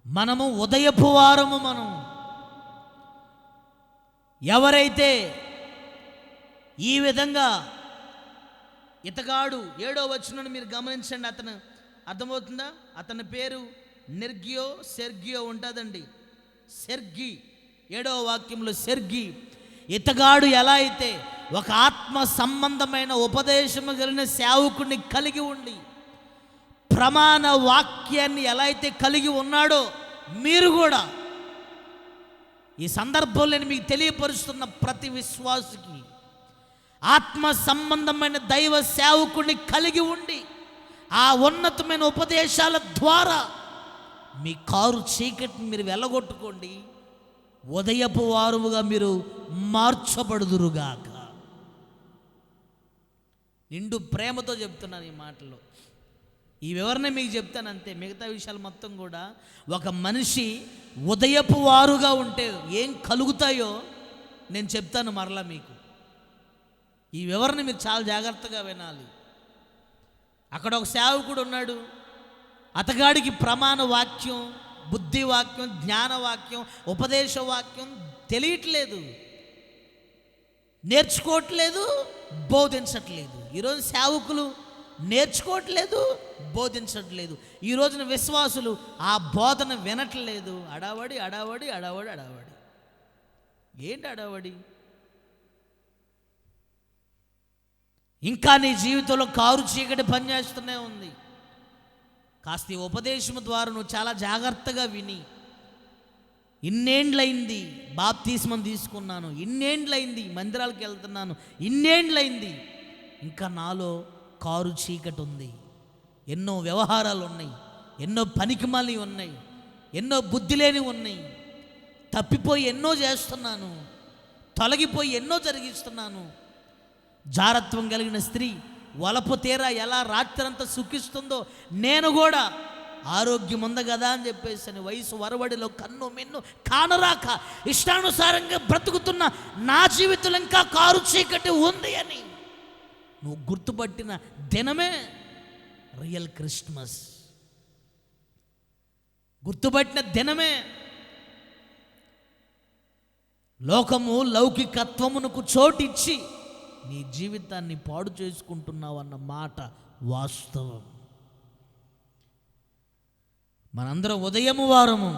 మనము ఉదయపు వారము. మనం ఎవరైతే ఈ విధంగా ఇతగాడు 7వ వచనాన్ని మీరు గమనించండి. అతను అర్థమవుతుందా? అతని పేరు నెర్గియో సెర్గియో ఉంటుందండి. సెర్గి 7వ వాక్యంలో సెర్గి. ఇతగాడు ఎలా అయితే ఒక ఆత్మ సంబంధమైన ఉపదేశము కలిగిన సేవకుడిని కలిగి ఉండి ప్రమాణ వాక్యాన్ని ఎలా అయితే కలిగి ఉన్నాడో, మీరు కూడా ఈ సందర్భంలో నేను మీకు తెలియపరుస్తున్న ప్రతి విశ్వాసికి ఆత్మ సంబంధమైన దైవ సేవకుడిని కలిగి ఉండి ఆ ఉన్నతమైన ఉపదేశాల ద్వారా మీ కారు చీకటిని మీరు వెళ్ళగొట్టుకోండి. ఉదయపు వారుగా మీరు మార్చబడుదురుగాక. నిండు ప్రేమతో చెప్తున్నాను ఈ మాటలు. ఈ వివరణ మీకు చెప్తాను అంతే. మిగతా విషయాలు మొత్తం కూడా ఒక మనిషి ఉదయపు వారుగా ఉంటే ఏం కలుగుతాయో నేను చెప్తాను మరలా మీకు. ఈ వివరణ మీరు చాలా జాగ్రత్తగా వినాలి. అక్కడ ఒక సేవకుడు ఉన్నాడు. అతగాడికి ప్రమాణ వాక్యం, బుద్ధి వాక్యం, జ్ఞాన వాక్యం, ఉపదేశ వాక్యం తెలియట్లేదు, నేర్చుకోవట్లేదు, బోధించట్లేదు. ఈరోజు సేవకులు నేర్చుకోవట్లేదు, బోధించట్లేదు. ఈ రోజున విశ్వాసులు ఆ బోధన వినట్లేదు. అడావడి అడావడి అడావడి అడావడి. ఏంటి అడావడి? ఇంకా నీ జీవితంలో కారు చీకటి పనిచేస్తూనే ఉంది. కాస్త ఈ ఉపదేశం ద్వారా నువ్వు చాలా జాగ్రత్తగా విని, ఇన్నేండ్లైంది బాప్తిస్మం తీసుకున్నాను, ఇన్నేండ్లైంది మందిరాలకు వెళ్తున్నాను, ఇన్నేండ్లైంది, ఇంకా నాలో కారు చీకటి ఉంది, ఎన్నో వ్యవహారాలు ఉన్నాయి, ఎన్నో పనికిమాలి ఉన్నాయి, ఎన్నో బుద్ధి లేని ఉన్నాయి, తప్పిపోయి ఎన్నో చేస్తున్నాను, తొలగిపోయి ఎన్నో జరిగిస్తున్నాను. జారత్వం కలిగిన స్త్రీ వలపు తీరా ఎలా రాత్రంతా సుఖిస్తుందో నేను కూడా ఆరోగ్యం ఉంది కదా అని చెప్పేసి అని వయసు వరవడిలో కన్ను మిన్ను కానరాక ఇష్టానుసారంగా బ్రతుకుతున్న నా జీవితంలో ఇంకా కారు చీకటి ఉంది అని నువ్వు గుర్తుపట్టిన దినమే రియల్ క్రిస్మస్. గుర్తుపట్టిన దినమే లోకము లౌకికత్వమునకు చోటిచ్చి నీ జీవితాన్ని పాడు చేసుకుంటున్నావు అన్న మాట వాస్తవం. మనందరం ఉదయము వారము.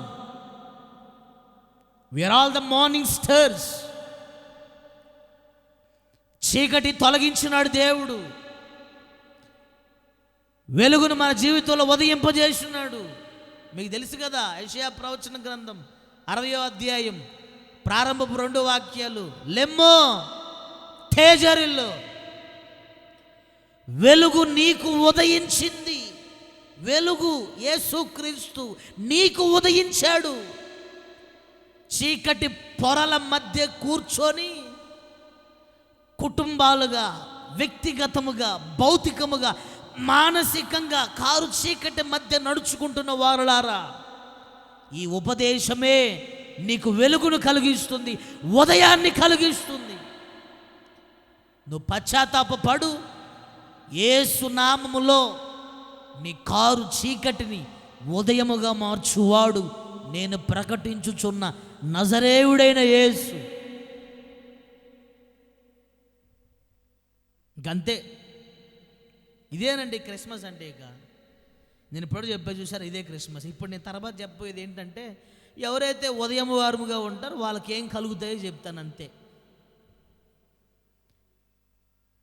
We are all the morning stars. చీకటి తొలగించినాడు దేవుడు, వెలుగును మన జీవితంలో ఉదయింపజేస్తున్నాడు. మీకు తెలుసు కదా, యెషయా ప్రవచన గ్రంథం 60వ అధ్యాయం ప్రారంభపు 2 వాక్యాలు. లెమ్మో తేజరిల్లు, వెలుగు నీకు ఉదయించింది. వెలుగు యేసుక్రీస్తు నీకు ఉదయించాడు. చీకటి పొరల మధ్య కూర్చొని కుటుంబాలుగా, వ్యక్తిగతముగా, భౌతికముగా, మానసికంగా కారు చీకటి మధ్య నడుచుకుంటున్న వారులారా, ఈ ఉపదేశమే నీకు వెలుగును కలిగిస్తుంది, ఉదయాన్ని కలిగిస్తుంది. నువ్వు పశ్చాత్తాపపడు. యేసు నామములో నీ కారు చీకటిని ఉదయముగా మార్చువాడు నేను ప్రకటించుచున్న నజరేయుడైన యేసు. ఇంకంతే. ఇదేనండి క్రిస్మస్ అంటే. ఇక నేను ఇప్పుడు చెప్పే చూసారు, ఇదే క్రిస్మస్. ఇప్పుడు నేను తర్వాత చెప్పేది ఏంటంటే, ఎవరైతే ఉదయం వారముగా ఉంటారో వాళ్ళకి ఏం కలుగుతాయో చెప్తాను అంతే.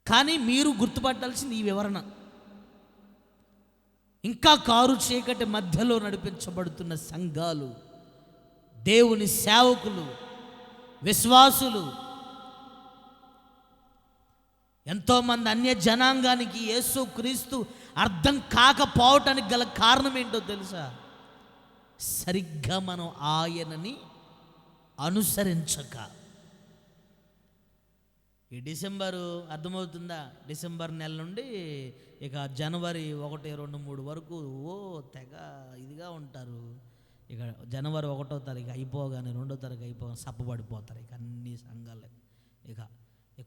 కానీ మీరు గుర్తుపట్టాల్సింది ఈ వివరణ. ఇంకా కారు చీకటి మధ్యలో నడిపించబడుతున్న సంఘాలు, దేవుని సేవకులు, విశ్వాసులు, ఎంతోమంది అన్య జనాంగానికి యేసుక్రీస్తు అర్థం కాకపోవటానికి గల కారణం ఏంటో తెలుసా? సరిగ్గా మనం ఆయనని అనుసరించక. ఈ డిసెంబరు అర్థమవుతుందా? డిసెంబర్ నెల నుండి ఇక జనవరి 1, 2, 3 వరకు తెగ ఇదిగా ఉంటారు. ఇక జనవరి 1వ తారీఖు అయిపోగానే 2వ తారీఖు అయిపోగానే సప్పబడిపోతారు ఇక అన్ని సంఘాలు. ఇక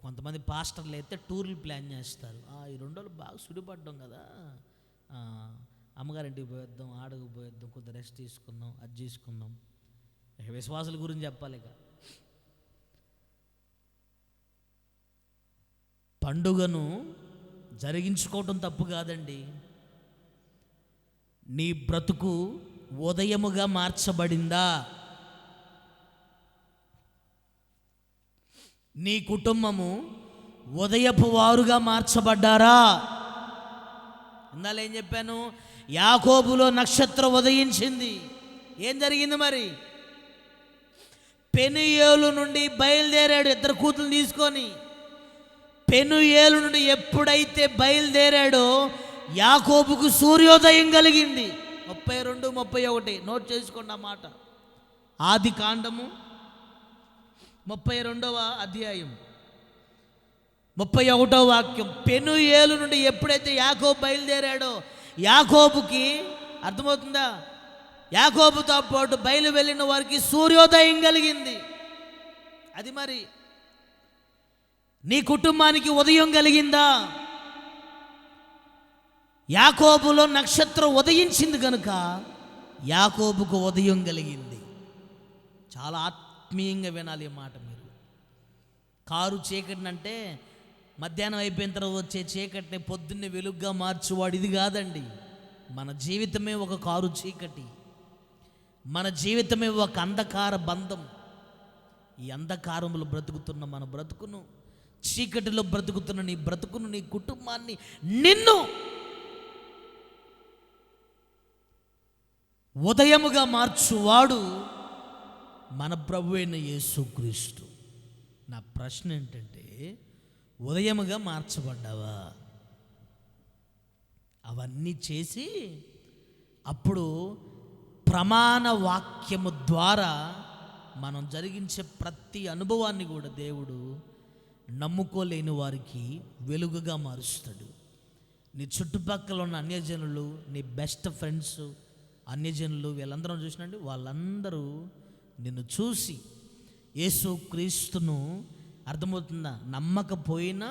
కొంతమంది పాస్టర్లు అయితే టూర్లు ప్లాన్ చేస్తారు. ఈ 2 రోజులు బాగా సుడిపడ్డాం కదా, అమ్మగారింటికి పోయేద్దాం, ఆడకు పోయేద్దాం, కొంత రెస్ట్ తీసుకుందాం, అది తీసుకుందాం. ఇక విశ్వాసుల గురించి చెప్పాలి. ఇక పండుగను జరిగించుకోవటం తప్పు కాదండి. నీ బ్రతుకు ఉదయముగా మార్చబడిందా? నీ కుటుంబము ఉదయపు వారుగా మార్చబడ్డారా? ఇందాక ఏం చెప్పాను? యాకోబులో నక్షత్రం ఉదయించింది. ఏం జరిగింది మరి? పెనుయేలు నుండి బయలుదేరాడు 2 కూతులు తీసుకొని. పెనుయేలు నుండి ఎప్పుడైతే బయలుదేరాడో యాకోబుకు సూర్యోదయం కలిగింది. 32, 31 నోట్ చేసుకోండి ఆ మాట. ఆది కాండము 32వ అధ్యాయం 31వ వాక్యం. పెనుయేలు నుండి ఎప్పుడైతే యాకోబు బయలుదేరాడో యాకోబుకి, అర్థమవుతుందా, యాకోబుతో పాటు బయలు వెళ్ళిన వారికి సూర్యోదయం కలిగింది. అది మరి నీ కుటుంబానికి ఉదయం కలిగిందా? యాకోబులో నక్షత్రం ఉదయించింది కనుక యాకోబుకు ఉదయం కలిగింది. చాలా ఆత్మీయంగా వినాలి ఈ మాట మీరు. కారు చీకటిని అంటే మధ్యాహ్నం అయిపోయిన తర్వాత వచ్చే చీకటిని పొద్దున్నే వెలుగ్గా మార్చువాడు ఇది కాదండి. మన జీవితమే ఒక కారు చీకటి, మన జీవితమే ఒక అంధకార బంధం. ఈ అంధకారంలో బ్రతుకుతున్న మన బ్రతుకును, చీకటిలో బ్రతుకుతున్న నీ బ్రతుకును, నీ కుటుంబాన్ని, నిన్ను ఉదయముగా మార్చువాడు మన ప్రభువైన యేసుక్రీస్తు. నా ప్రశ్న ఏంటంటే, ఉదయముగా మార్చబడ్డావా? అవన్నీ చేసి అప్పుడు ప్రమాణ వాక్యము ద్వారా మనం జరిగించే ప్రతి అనుభవాన్ని కూడా దేవుడు నమ్ముకోలేని వారికి వెలుగుగా మారుస్తాడు. నీ చుట్టుపక్కల ఉన్న అన్యజనులు, నీ బెస్ట్ ఫ్రెండ్స్ అన్యజనులు, వీళ్ళందరూ చూసినండి, వాళ్ళందరూ నిన్ను చూసి యేసుక్రీస్తును, అర్థమవుతుందా, నమ్మకపోయినా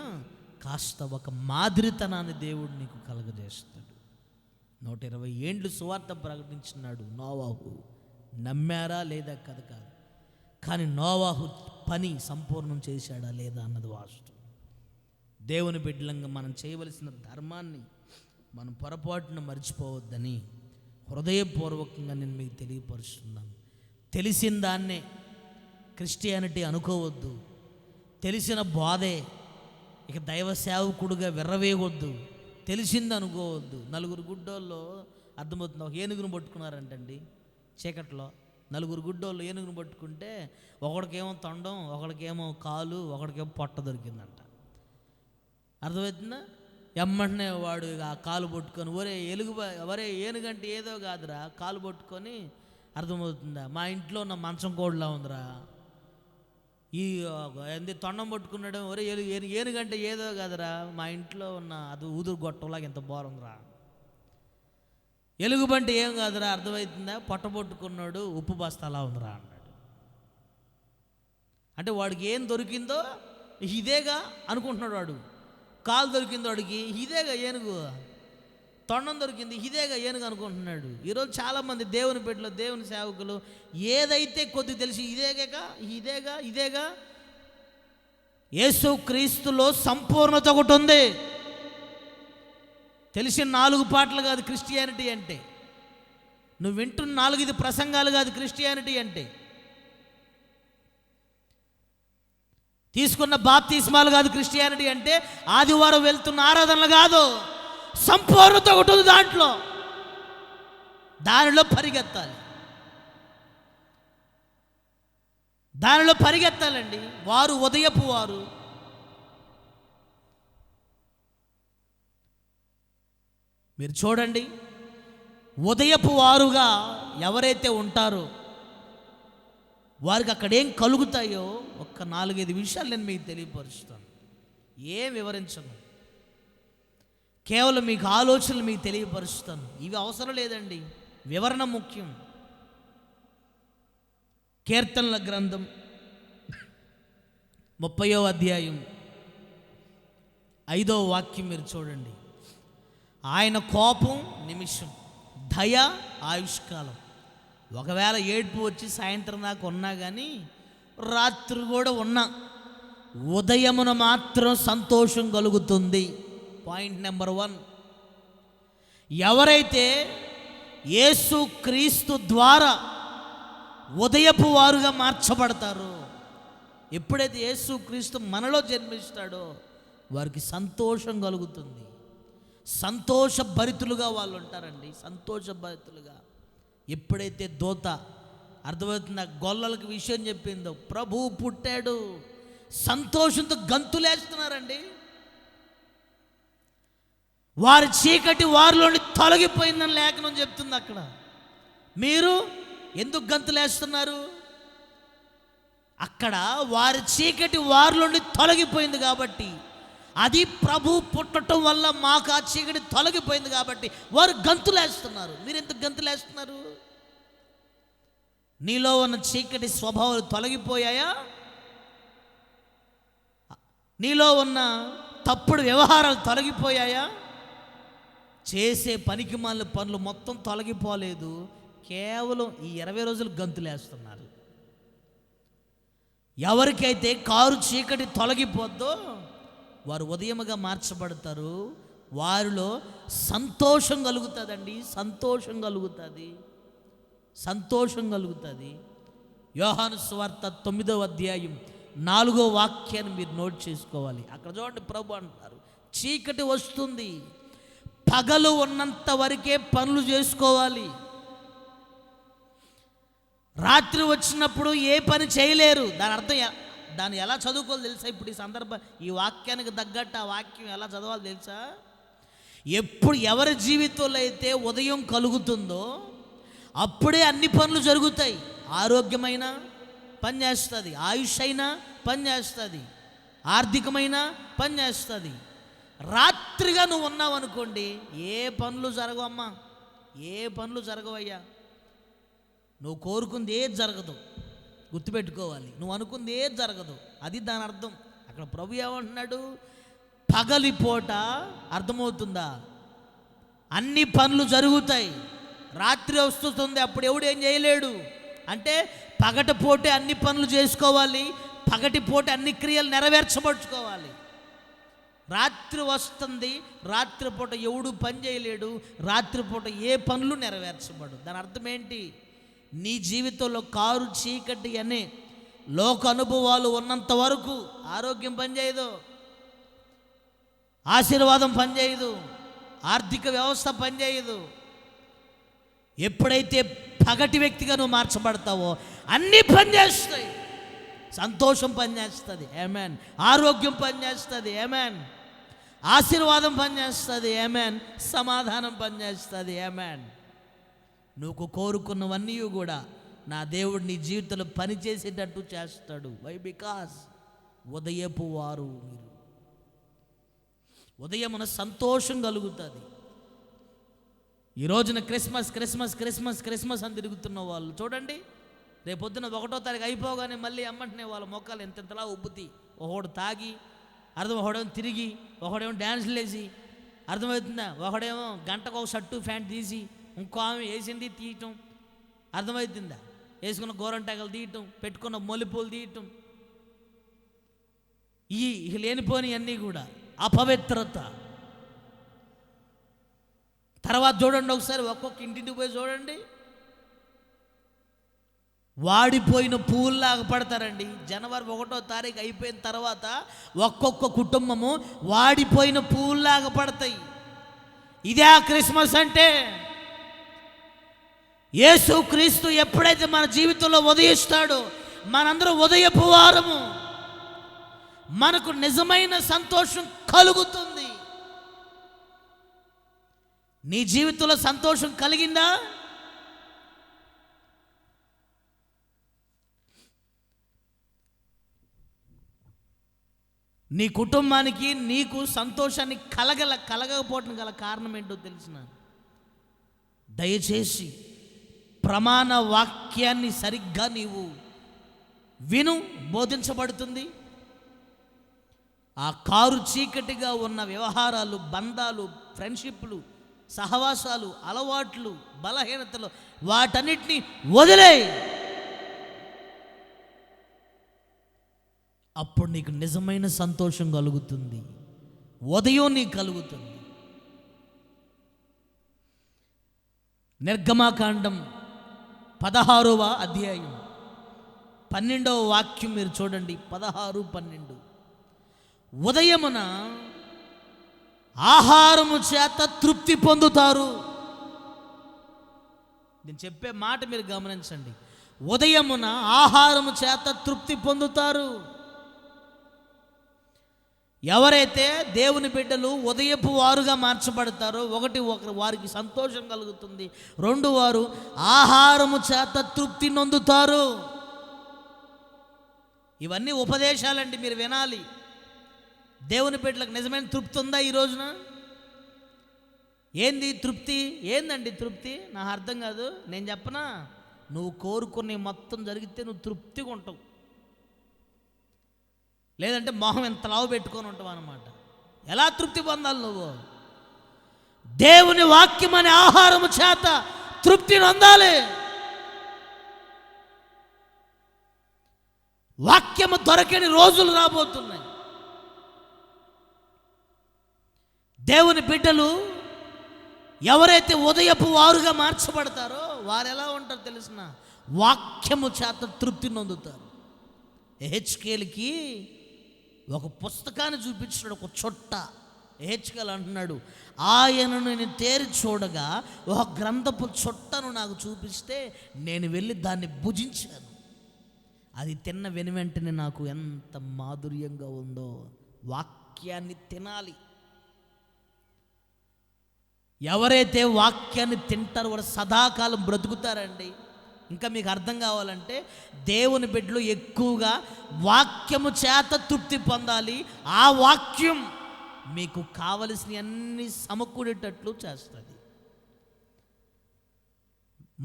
కాస్త ఒక మాదిరితనాన్ని దేవుడు నీకు కలగజేస్తాడు. 120 ఏండ్లు సువార్త ప్రకటించినాడు నోవాహు. నమ్మారా లేదా? కాదు. కానీ నోవాహు పని సంపూర్ణం చేశాడా లేదా అన్నది వాస్తవం. దేవుని బిడ్డలంగా మనం చేయవలసిన ధర్మాన్ని మనం పొరపాటున మర్చిపోవద్దని హృదయపూర్వకంగా నేను మీకు తెలియపరుస్తున్నాను. తెలిసిన దాన్నే క్రిస్టియానిటీ అనుకోవద్దు. తెలిసిన బోధే ఇక దైవ సేవకుడుగా విర్రవేయవద్దు. తెలిసింది అనుకోవద్దు. 4 గుడ్డోళ్ళు, అర్థమవుతుంది, ఒక ఏనుగును పట్టుకున్నారంటండి చీకట్లో. 4 గుడ్డోళ్ళు ఏనుగును పట్టుకుంటే ఒకడికేమో తొండం, ఒకడికేమో కాలు, ఒకడికేమో పొట్ట దొరికిందంట. అర్థమవుతుందా? ఎమ్మంటనే వాడు ఆ కాలు పట్టుకొని, ఒరే ఏనుగంటే ఏదో కాదురా, కాలు పట్టుకొని, అర్థమవుతుందా, మా ఇంట్లో ఉన్న మంచం కోడ్లా ఉందిరా, ఈ తొండం పట్టుకున్నాడు, ఒరే ఏనుగంటే ఏదో కాదురా, మా ఇంట్లో ఉన్న అది ఊదురు గొట్టంలాగా ఎంత బాగుందిరా, ఎలుగుబంటి ఏం కాదురా, అర్థమవుతుందా, పొట్ట పట్టుకున్నాడు ఉప్పు బస్తాలా ఉందిరా అన్నాడు. అంటే వాడికి ఏం దొరికిందో ఇదేగా అనుకుంటున్నాడు వాడు. కాలు దొరికింది వాడికి, ఇదేగా ఏనుగు. తొండం దొరికింది, ఇదేగా ఏనుగు అనుకుంటున్నాడు. ఈరోజు చాలామంది దేవుని బిడ్డలు, దేవుని సేవకులు ఏదైతే కొద్ది తెలిసి ఇదేగా. యేసుక్రీస్తులో సంపూర్ణత ఒకటి ఉంది. తెలిసిన 4 పాటలు కాదు క్రిస్టియానిటీ అంటే. నువ్వు వింటున్న 4 ప్రసంగాలు కాదు క్రిస్టియానిటీ అంటే. తీసుకున్న బాప్తిస్మాలు కాదు క్రిస్టియానిటీ అంటే. ఆదివారం వెళ్తున్న ఆరాధనలు కాదు. సంపూర్ణత ఒకటి ఉంది దాంట్లో. దానిలో పరిగెత్తాలండి. వారు ఉదయపు వారు. మీరు చూడండి, ఉదయపు వారుగా ఎవరైతే ఉంటారో వారికి అక్కడ ఏం కలుగుతాయో ఒక్క 4-5 విషయాలు నేను మీకు తెలియపరుస్తాను. ఏం వివరించను, కేవలం మీకు ఆలోచనలు మీకు తెలియపరుస్తాను. ఇవి అవసరం లేదండి, వివరణ ముఖ్యం. కీర్తనల గ్రంథం 30వ అధ్యాయం 5వ వాక్యం మీరు చూడండి. ఆయన కోపం నిమిషం, దయ ఆయుష్కాలం. ఒకవేళ ఏడుపు వచ్చి సాయంత్రం దాకా ఉన్నా కానీ, రాత్రి కూడా ఉన్నా, ఉదయమున మాత్రం సంతోషం కలుగుతుంది. Point number 1. ఎవరైతే యేసు క్రీస్తు ద్వారా ఉదయపు వారుగా మార్చబడతారో, ఎప్పుడైతే యేసు క్రీస్తు మనలో జన్మిస్తాడో వారికి సంతోషం కలుగుతుంది. సంతోషభరితులుగా వాళ్ళు ఉంటారండి, సంతోషభరితులుగా. ఎప్పుడైతే దూత అర్థమవుతున్న గొల్లలకు విషయం చెప్పిందో, ప్రభువు పుట్టాడు, సంతోషంతో గంతులేస్తున్నారండి. వారి చీకటి వారిలోని తొలగిపోయిందని లేఖనం చెప్తుంది. అక్కడ మీరు ఎందుకు గంతులేస్తున్నారు? అక్కడ వారి చీకటి వారిలోని తొలగిపోయింది కాబట్టి, అది ప్రభు పుట్టడం వల్ల మాకు ఆ చీకటి తొలగిపోయింది కాబట్టి వారు గంతులేస్తున్నారు. మీరు ఎందుకు గంతులేస్తున్నారు? నీలో ఉన్న చీకటి స్వభావాలు తొలగిపోయాయా? నీలో ఉన్న తప్పుడు వ్యవహారాలు తొలగిపోయాయా? చేసే పనికిమాలిన పనులు మొత్తం తొలగిపోలేదు, కేవలం ఈ 20 రోజులు గంతులేస్తున్నారు. ఎవరికైతే కారు చీకటి తొలగిపోద్దో వారు ఉదయముగా మార్చబడతారు. వారిలో సంతోషం కలుగుతుందండి, సంతోషం కలుగుతుంది, సంతోషం కలుగుతుంది. యోహాను సువార్త 9వ అధ్యాయం 4వ వాక్యాన్ని మీరు నోట్ చేసుకోవాలి. అక్కడ చూడండి, ప్రభు అంటారు, చీకటి వస్తుంది, పగలు ఉన్నంత వరకే పనులు చేసుకోవాలి. రాత్రి వచ్చినప్పుడు ఏ పని చేయలేరు. దాని అర్థం దాన్ని ఎలా చదువుకోవాలి తెలుసా? ఇప్పుడు ఈ సందర్భం, ఈ వాక్యానికి తగ్గట్టు ఆ వాక్యం ఎలా చదవాలి తెలుసా? ఎప్పుడు ఎవరి జీవితంలో అయితే ఉదయం కలుగుతుందో అప్పుడే అన్ని పనులు జరుగుతాయి. ఆరోగ్యమైన పని చేస్తుంది, ఆయుష్ అయినా పని చేస్తుంది, ఆర్థికమైన పని చేస్తుంది. రాత్రిగా నువ్వు ఉన్నావు అనుకోండి, ఏ పనులు జరగవమ్మా, ఏ పనులు జరగవయ్యా. నువ్వు కోరుకుంది ఏది జరగదు, గుర్తుపెట్టుకోవాలి. నువ్వు అనుకుంది ఏది జరగదు, అది దాని అర్థం. అక్కడ ప్రభు ఏమంటున్నాడు? పగలిపూట, అర్థమవుతుందా, అన్ని పనులు జరుగుతాయి. రాత్రి వస్తుంది, అప్పుడు ఎవడు ఏం చేయలేడు. అంటే పగటిపూటే అన్ని పనులు చేసుకోవాలి, పగటిపూట అన్ని క్రియలు నెరవేర్చబడుచుకోవాలి. రాత్రి వస్తుంది, రాత్రిపూట ఎవడు పని చేయలేడు, రాత్రిపూట ఏ పనులు నెరవేర్చబడు. దాని అర్థం ఏంటి? నీ జీవితంలో కారు చీకటి అనే లోక అనుభవాలు ఉన్నంత వరకు ఆరోగ్యం పనిచేయదు, ఆశీర్వాదం పనిచేయదు, ఆర్థిక వ్యవస్థ పనిచేయదు. ఎప్పుడైతే పగటి వ్యక్తిగా నువ్వు మార్చబడతావో అన్నీ పనిచేస్తాయి. సంతోషం పనిచేస్తుంది, ఆమేన్. ఆరోగ్యం పనిచేస్తుంది, ఆమేన్. ఆశీర్వాదం పనిచేస్తుంది, ఆమేన్. సమాధానం పనిచేస్తుంది, ఆమేన్. నువ్వు కోరుకున్నవన్నీ కూడా నా దేవుడు నీ జీవితంలో పనిచేసేటట్టు చేస్తాడు. వై? బికాస్ ఉదయపు వారు మీరు. ఉదయమున సంతోషం కలుగుతుంది. ఈ రోజున క్రిస్మస్ క్రిస్మస్ క్రిస్మస్ క్రిస్మస్ అని తిరుగుతున్న వాళ్ళు చూడండి, రేపొద్దున 1వ తారీఖు అయిపోగానే మళ్ళీ అమ్మంటనే వాళ్ళ మొక్కలు ఎంతెంతలా ఉబ్బుతాయి. ఒకడు తాగి అర్థం, ఒకడేమో తిరిగి, ఒకడేమో డ్యాన్సులు వేసి, అర్థమవుతుందా, ఒకడేమో గంటకు ఒక షర్టు ప్యాంట్ తీసి, ఇంకో ఆమె వేసింది తీయటం, అర్థమవుతుందా, వేసుకున్న గోరంటాకలు తీయటం, పెట్టుకున్న మొలిపూలు తీయటం, ఈ లేనిపోని అన్నీ కూడా అపవిత్రత. తర్వాత చూడండి ఒకసారి, ఒక్కొక్క ఇంటింటికి పోయి చూడండి, వాడిపోయిన పువ్వుల్లాగా పడతారండి. జనవరి 1వ తారీఖు అయిపోయిన తర్వాత ఒక్కొక్క కుటుంబము వాడిపోయిన పువ్వుల్లాగా పడతాయి. ఇదే ఆ క్రిస్మస్ అంటే. యేసు క్రీస్తు ఎప్పుడైతే మన జీవితంలో ఉదయిస్తాడో మనందరం ఉదయపు వారము, మనకు నిజమైన సంతోషం కలుగుతుంది. నీ జీవితంలో సంతోషం కలిగిందా? నీ కుటుంబానికి నీకు సంతోషాన్ని కలగకపోవటం గల కారణం ఏంటో తెలిసిన? దయచేసి ప్రమాణ వాక్యాన్ని సరిగ్గా నీవు విను, బోధించబడుతుంది. ఆ కారు చీకటిగా ఉన్న వ్యవహారాలు, బంధాలు, ఫ్రెండ్షిప్లు, సహవాసాలు, అలవాట్లు, బలహీనతలు వాటన్నిటినీ వదిలేయి. అప్పుడు నీకు నిజమైన సంతోషం కలుగుతుంది, ఉదయం నీకు కలుగుతుంది. నిర్గమాకాండం 16వ అధ్యాయం 12వ వాక్యం మీరు చూడండి. 16, 12. ఉదయమున ఆహారము చేత తృప్తి పొందుతారు. నేను చెప్పే మాట మీరు గమనించండి. ఉదయమున ఆహారము చేత తృప్తి పొందుతారు. ఎవరైతే దేవుని బిడ్డలు ఉదయపు వారుగా మార్చబడతారో, ఒకటి వారికి సంతోషం కలుగుతుంది, 2 వారు ఆహారము చేత తృప్తి నొందుతారు. ఇవన్నీ ఉపదేశాలండి, మీరు వినాలి. దేవుని బిడ్డలకు నిజమైన తృప్తి ఉందా ఈ రోజున? ఏంది తృప్తి? ఏందండి తృప్తి? నాకు అర్థం కాదు. నేను చెప్పనా, నువ్వు కోరుకునే మొత్తం జరిగితే నువ్వు తృప్తిగా ఉంటావు, లేదంటే మొహం ఎంత లావు పెట్టుకొని ఉంటావు అన్నమాట. ఎలా తృప్తి పొందాలి నువ్వు? దేవుని వాక్యం అనే ఆహారము చేత తృప్తిని పొందాలి. వాక్యము దొరకని రోజులు రాబోతున్నాయి. దేవుని బిడ్డలు ఎవరైతే ఉదయపు వారుగా మార్చబడతారో వారు ఎలా ఉంటారో తెలిసిన? వాక్యము చేత తృప్తి నొందుతారు. హెచ్కేల్కి ఒక పుస్తకాన్ని చూపించాడు, ఒక చుట్ట. హెచ్కేల్ అంటున్నాడు, ఆయనను నేను తేరి చూడగా ఒక గ్రంథపు చుట్టను నాకు చూపిస్తే నేను వెళ్ళి దాన్ని భుజించాను. అది తిన్న వెనువెంటనే నాకు ఎంత మాధుర్యంగా ఉందో. వాక్యాన్ని తినాలి. ఎవరైతే వాక్యాన్ని తింటారో వారు సదాకాలం బ్రతుకుతారండి. ఇంకా మీకు అర్థం కావాలంటే, దేవుని బిడ్డలు ఎక్కువగా వాక్యము చేత తృప్తి పొందాలి. ఆ వాక్యం మీకు కావలసిన అన్ని సమకూడేటట్లు చేస్తుంది.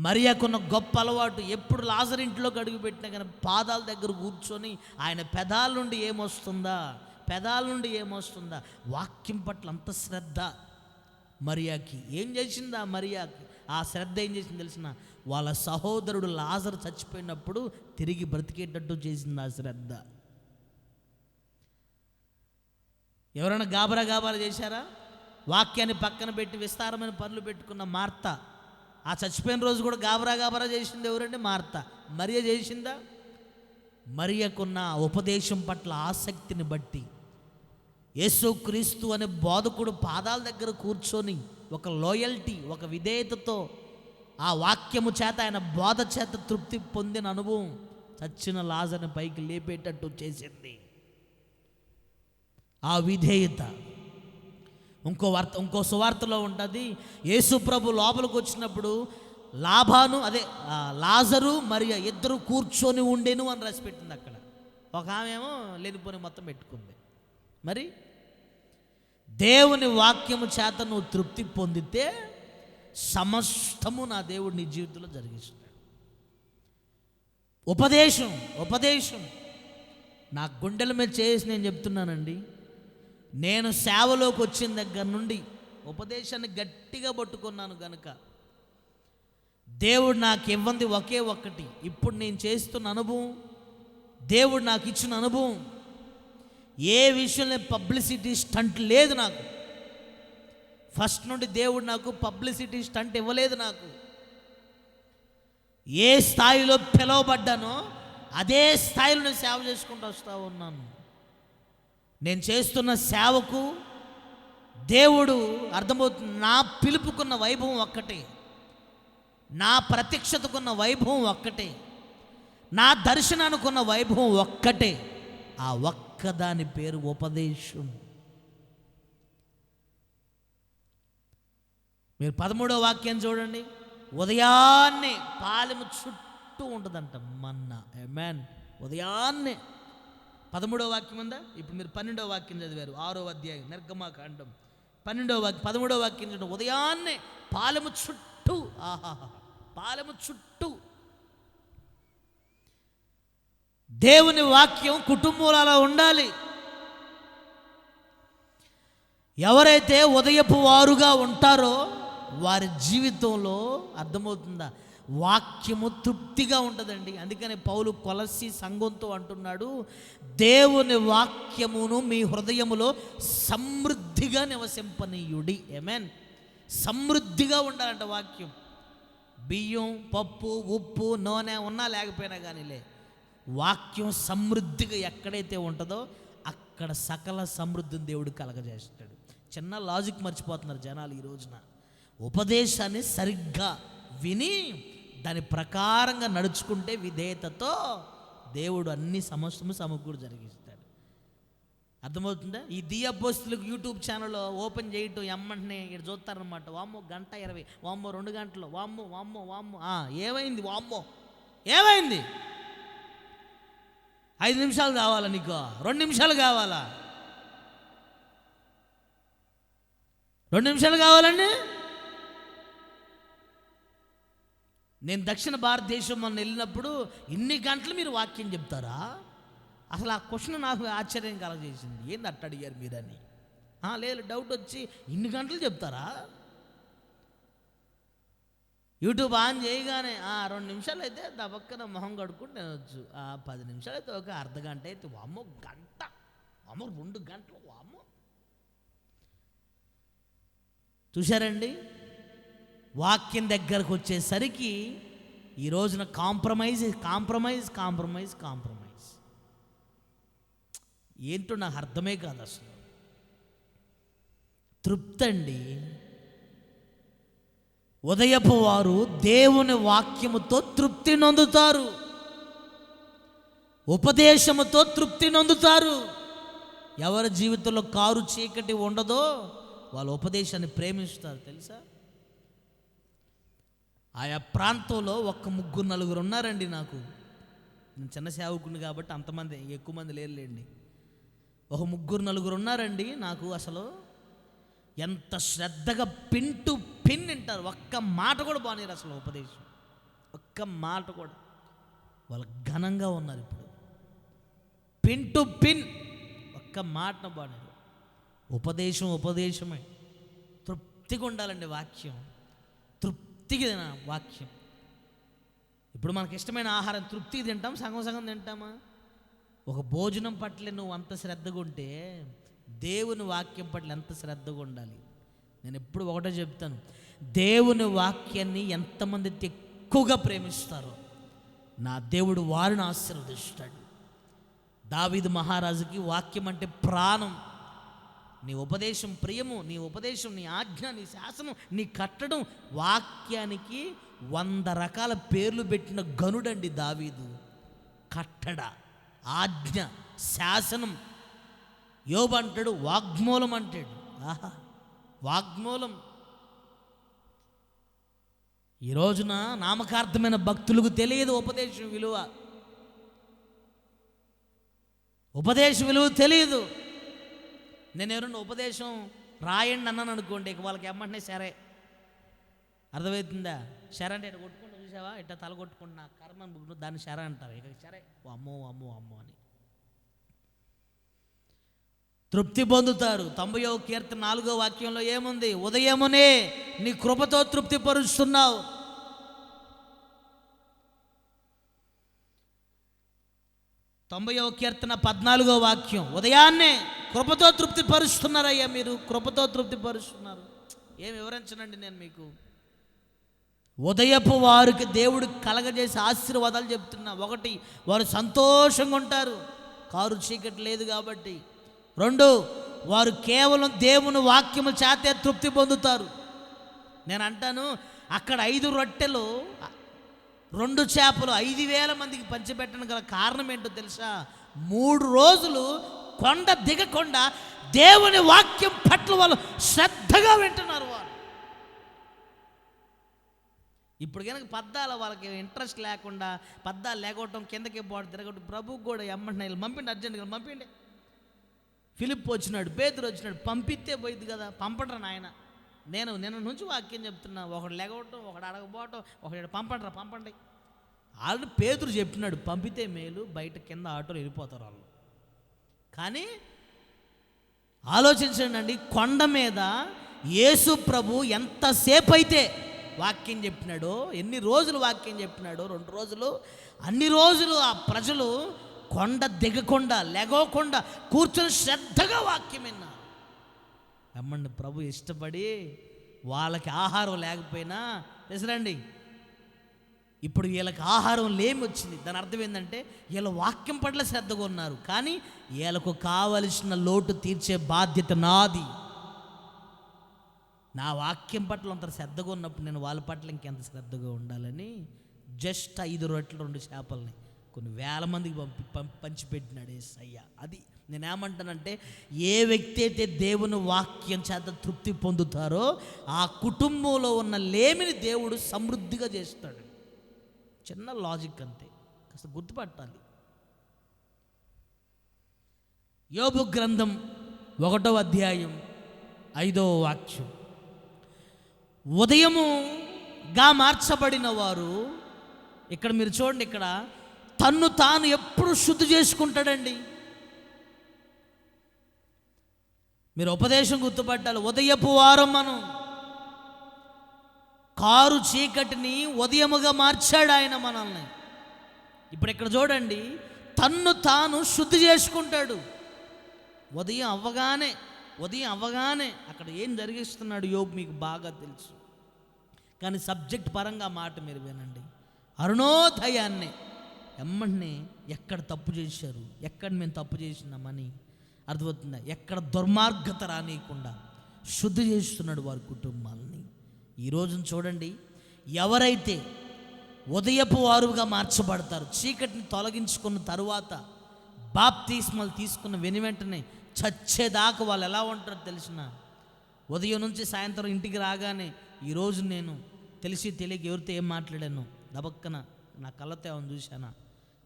మరియకున్న గొప్ప అలవాటు, ఎప్పుడు లాజరు ఇంట్లోకి అడుగుపెట్టినా కానీ పాదాల దగ్గర కూర్చొని ఆయన పెదాల నుండి ఏమొస్తుందా వాక్యం పట్ల అంత శ్రద్ధ. మరియాకి ఏం చేసిందా? మరియాకి ఆ శ్రద్ధ ఏం చేసింది తెలిసిన? వాళ్ళ సహోదరుడు లాజరు చచ్చిపోయినప్పుడు తిరిగి బ్రతికేటట్టు చేసింది ఆ శ్రద్ధ. ఎవరైనా గాబరా చేశారా? వాక్యాన్ని పక్కన పెట్టి విస్తారమైన పనులు పెట్టుకున్న మార్త, ఆ చచ్చిపోయిన రోజు కూడా గాబరా చేసింది ఎవరంటే? మార్త. మరియ చేసిందా? మరియకున్న ఉపదేశం పట్ల ఆసక్తిని బట్టి యేసుక్రీస్తు అనే బోధకుడు పాదాల దగ్గర కూర్చొని ఒక లోయల్టీ, ఒక విధేయతతో ఆ వాక్యము చేత, ఆయన బోధ చేత తృప్తి పొందిన అనుభవం చచ్చిన లాజర్ని పైకి లేపేటట్టు చేసింది ఆ విధేయత. ఇంకో సువార్తలో ఉంటుంది, యేసు ప్రభు లోపలికి వచ్చినప్పుడు లాజరు మరియ ఇద్దరు కూర్చొని ఉండేను అని రాసి పెట్టింది అక్కడ. ఒక ఆమె ఏమో లేనిపోని మొత్తం పెట్టుకుంది. మరి దేవుని వాక్యము చేత నువ్వు తృప్తి పొందితే సమస్తము నా దేవుడు నీ జీవితంలో జరిగిస్తాడు. ఉపదేశం నా గుండెల మీద చేసి నేను చెప్తున్నానండి. నేను సేవలోకి వచ్చిన దగ్గర నుండి ఉపదేశాన్ని గట్టిగా పట్టుకున్నాను కనుక దేవుడు నాకు ఇవ్వంది ఒకే ఒక్కటి. ఇప్పుడు నేను చేస్తున్న అనుభవం, దేవుడు నాకు ఇచ్చిన అనుభవం, ఏ విషయంలో పబ్లిసిటీ స్టంట్ లేదు నాకు. ఫస్ట్ నుండి దేవుడు నాకు పబ్లిసిటీ స్టంట్ ఇవ్వలేదు. నాకు ఏ స్థాయిలో పిలువబడ్డానో అదే స్థాయిలో నేను సేవ చేసుకుంటూ వస్తూ ఉన్నాను. నేను చేస్తున్న సేవకు దేవుడు అర్థమవుతుంది. నా పిలుపుకున్న వైభవం ఒక్కటే, నా ప్రత్యక్షతకున్న వైభవం ఒక్కటే, నా దర్శనానికున్న వైభవం ఒక్కటే. ఆ ఒక్కదాని పేరు ఉపదేశం. మీరు 13వ వాక్యం చూడండి. ఉదయాన్నే పాలెము చుట్టూ ఉంటుందంట మన్నా. ఆమేన్. ఉదయాన్నే 13వ వాక్యం ఉందా? ఇప్పుడు మీరు 12వ వాక్యం చదివారు, 6వ అధ్యాయం నిర్గమాకాండం 12వ వాక్యం. 13వ వాక్యం చూడండి. ఉదయాన్నే పాలెము చుట్టూ, పాలెము చుట్టూ దేవుని వాక్యం కుటుంబంలో అలా ఉండాలి. ఎవరైతే ఉదయపు వారుగా ఉంటారో వారి జీవితంలో అర్థమవుతుందా, వాక్యము తృప్తిగా ఉంటుందండి. అందుకని పౌలు కొలస్సీ సంఘంతో అంటున్నాడు, దేవుని వాక్యమును మీ హృదయములో సమృద్ధిగా నివసింపనీయుడి. ఆమేన్. సమృద్ధిగా ఉండాలంట వాక్యం. బియ్యం, పప్పు, ఉప్పు, నూనె ఉన్నా లేకపోయినా కానీలే, వాక్యం సమృద్ధిగా ఎక్కడైతే ఉంటుందో అక్కడ సకల సమృద్ధిని దేవుడు కలగజేస్తాడు. చిన్న లాజిక్ మర్చిపోతున్నారు జనాలు ఈ రోజున. ఉపదేశాన్ని సరిగ్గా విని దాని ప్రకారంగా నడుచుకుంటే విధేయతతో దేవుడు అన్ని సమస్తము సమకూరు జరిగిస్తాడు. అర్థమవుతుందా? ఈ దియపోస్తులకు యూట్యూబ్ ఛానల్లో ఓపెన్ చేయటం ఎమ్మంటనే ఇక్కడ చూస్తారనమాట. వామ్మో 1:20, వామ్మో 2 గంటలు, వామ్మో వామ్మో వామ్మో ఏమైంది, వామ్మో ఏమైంది, 5 నిమిషాలు కావాలా నీకు, 2 నిమిషాలు కావాలా, 2 నిమిషాలు కావాలండి. నేను దక్షిణ భారతదేశం మొన్న వెళ్ళినప్పుడు ఇన్ని గంటలు మీరు వాక్యం చెప్తారా? అసలు ఆ క్వశ్చన్ నాకు ఆశ్చర్యం కలగజేసింది. ఏంది అట్ట అడిగారు మీరని. లేదు, డౌట్ వచ్చి ఇన్ని గంటలు చెప్తారా? యూట్యూబ్ ఆన్ చేయగానే 2 నిమిషాలు అయితే దబక్కన మొహం కడుక్కుంటూ తినవచ్చు. 10 నిమిషాలు అయితే ఒక అర్ధ గంట అయితే వామ్మో గంట, వామ్మో 2 గంటలు, వామ్మో. చూశారండి, వాక్యం దగ్గరకు వచ్చేసరికి ఈ రోజున కాంప్రమైజ్ కాంప్రమైజ్ కాంప్రమైజ్ కాంప్రమైజ్ ఏంటో నాకు అర్థమే కాదు అసలు. తృప్తి అండి. ఉదయపు వారు దేవుని వాక్యముతో తృప్తి నొందుతారు, ఉపదేశముతో తృప్తి నొందుతారు. ఎవరి జీవితంలో కారు చీకటి ఉండదో వాళ్ళ ఉపదేశాన్ని ప్రేమిస్తారు. తెలుసా, ఆయా ప్రాంతంలో 3-4 ఉన్నారండి. నాకు నేను చిన్న సేవకుని కాబట్టి అంతమంది, ఎక్కువ మంది లేరులేండి. 3-4 ఉన్నారండి. నాకు అసలు ఎంత శ్రద్ధగా పిన్ టు పిన్ వింటారు. ఒక్క మాట కూడా బాగానేరు అసలు ఉపదేశం, ఒక్క మాట కూడా. వాళ్ళు ఘనంగా ఉన్నారు ఇప్పుడు. పిన్ టు పిన్ ఒక్క మాట బాగానేరు. ఉపదేశమే. తృప్తిగా ఉండాలండి వాక్యం, తృప్తిగా వాక్యం. ఇప్పుడు మనకి ఇష్టమైన ఆహారం తృప్తిగా తింటాం, సగం సగం తింటామా? ఒక భోజనం పట్ల నువ్వు అంత శ్రద్ధగా ఉంటే దేవుని వాక్యం పట్ల ఎంత శ్రద్ధగా ఉండాలి. నేను ఎప్పుడు ఒకటే చెప్తాను, దేవుని వాక్యాన్ని ఎంతమంది ఎక్కువగా ప్రేమిస్తారో నా దేవుడు వారిని ఆశీర్వదిస్తాడు. దావీదు మహారాజుకి వాక్యం అంటే ప్రాణం. నీ ఉపదేశం ప్రియము, నీ ఉపదేశం, నీ ఆజ్ఞ, నీ శాసనం, నీ కట్టడం. వాక్యానికి 100 రకాల పేర్లు పెట్టిన గనుడండి దావీదు. కట్టడ, ఆజ్ఞ, శాసనం. యోబు అంటాడు వాగ్మూలం అంటాడు. వాగ్మూలం. ఈ రోజున నామకార్థమైన భక్తులకు తెలియదు ఉపదేశం విలువ. ఉపదేశం విలువ తెలియదు. నేను ఎవరన్నా ఉపదేశం రాయండి అన్నాను అనుకోండి, ఇక వాళ్ళకి ఏమంటే సరే, అర్థమవుతుందా? శర అంటే ఇట్లా కొట్టుకుంటూ చూసావా, ఇట్లా తల కొట్టుకుంటున్నా కర్మ, దాన్ని శర అంటారు. ఇక సరే అమ్మో అమ్మో అమ్మో అని తృప్తి పొందుతారు. 90వ కీర్తన 4వ వాక్యంలో ఏముంది? ఉదయమునే నీ కృపతో తృప్తి పరుస్తున్నావు. 90వ కీర్తన 14వ వాక్యం, ఉదయాన్నే కృపతో తృప్తి పరుస్తున్నారయ్యా, మీరు కృపతో తృప్తి పరుస్తున్నారు. ఏం వివరించనండి నేను మీకు. ఉదయపు వారికి దేవుడు కలగజేసే ఆశీర్వాదాలు చెప్తున్నా. 1, వారు సంతోషంగా ఉంటారు, కారు చీకటి లేదు కాబట్టి. 2, వారు కేవలం దేవుని వాక్యము చేతే తృప్తి పొందుతారు. నేను అంటాను, అక్కడ 5 రొట్టెలు 2 చేపలు 5,000 మందికి పంచిపెట్టడం గల కారణం ఏంటో తెలుసా? 3 రోజులు కొండ దిగకుండా దేవుని వాక్యం పట్ల వాళ్ళు శ్రద్ధగా వింటున్నారు. వాళ్ళు ఇప్పుడు కనుక పద్దాల వాళ్ళకి ఇంట్రెస్ట్ లేకుండా, పద్దాలు లేకపోవటం, కిందకి పోవడం, తిరగటం, ప్రభువుకు కూడా ఎమ్మంటున్నా పంపిండి, అర్జెంట్గా పంపిండి. ఫిలిప్ వచ్చినాడు, పేతురు వచ్చినాడు, పంపిస్తే పోయింది కదా, పంపడరా నాయన. నేను నిన్న నుంచి వాక్యం చెప్తున్నా, ఒకడు లేకపోవటం, ఒకడు అడగపోవటం, ఒకడు పంపండి. ఆల్రెడీ పేతురు చెప్తున్నాడు, పంపితే మేలు, బయట కింద ఆటోలు వెళ్ళిపోతారు వాళ్ళు. కానీ ఆలోచించండి అండి, కొండ మీద యేసు ప్రభు ఎంతసేపు అయితే వాక్యం చెప్పినాడో, ఎన్ని రోజులు వాక్యం చెప్పినాడో, 2 రోజులు, అన్ని రోజులు ఆ ప్రజలు కొండ దిగకుండా లెగవకుండా కూర్చొని శ్రద్ధగా వాక్యం విన్నారు. అమ్మండి, ప్రభు ఇష్టపడి వాళ్ళకి ఆహారం లేకపోయినా తెలుసురండి, ఇప్పుడు వీళ్ళకి ఆహారం లేమి వచ్చింది. దాని అర్థం ఏంటంటే వీళ్ళ వాక్యం పట్ల శ్రద్ధగా ఉన్నారు, కానీ వీళ్ళకు కావలసిన లోటు తీర్చే బాధ్యత నాది. నా వాక్యం పట్ల అంత శ్రద్ధగా ఉన్నప్పుడు నేను వాళ్ళ పట్ల ఇంకెంత శ్రద్ధగా ఉండాలని జస్ట్ 5 రొట్టెలు 2 చేపల్ని కొన్ని వేల మందికి పంచిపెట్టినాడు యేసయ్య. అది నేనేమంటానంటే, ఏ వ్యక్తి అయితే దేవుని వాక్యం చేత తృప్తి పొందుతారో ఆ కుటుంబంలో ఉన్న లేమిని దేవుడు సమృద్ధిగా చేస్తాడు. చిన్న లాజిక్ అంతే, కాస్త గుర్తుపట్టాలి. యోబు గ్రంథం 1వ అధ్యాయం 5వ వాక్యం. ఉదయముగా మార్చబడిన వారు, ఇక్కడ మీరు చూడండి, ఇక్కడ తన్ను తాను ఎప్పుడు శుద్ధి చేసుకుంటాడండి. మీరు ఉపదేశం గుర్తుపట్టాలి. ఉదయపు వారం మనం కారు చీకటిని ఉదయముగా మార్చాడు ఆయన మనల్ని. ఇప్పుడు ఇక్కడ చూడండి, తన్ను తాను శుద్ధి చేసుకుంటాడు. ఉదయం అవ్వగానే అక్కడ ఏం జరిగిస్తున్నాడు యోబు మీకు బాగా తెలుసు, కానీ సబ్జెక్ట్ పరంగా మాట మీరు వినండి. అరుణోదయాన్నే ఎమ్మడిని ఎక్కడ తప్పు చేశారు, ఎక్కడ మేము తప్పు చేసినామని అర్థమవుతుందా, ఎక్కడ దుర్మార్గత రానియకుండా శుద్ధి చేస్తున్నాడు వారి కుటుంబాలని. ఈరోజు చూడండి, ఎవరైతే ఉదయపు వారుగా మార్చబడతారు, చీకటిని తొలగించుకున్న తరువాత బాప్తిస్మలు తీసుకున్న వెంటనే చచ్చేదాకా వాళ్ళు ఎలా ఉంటారో తెలిసిన, ఉదయం నుంచి సాయంత్రం ఇంటికి రాగానే ఈరోజు నేను తెలిసి తెలియక ఎవరితో ఏం మాట్లాడాను, దబక్కన నా కళ్ళతో ఏమైనా చూశానా,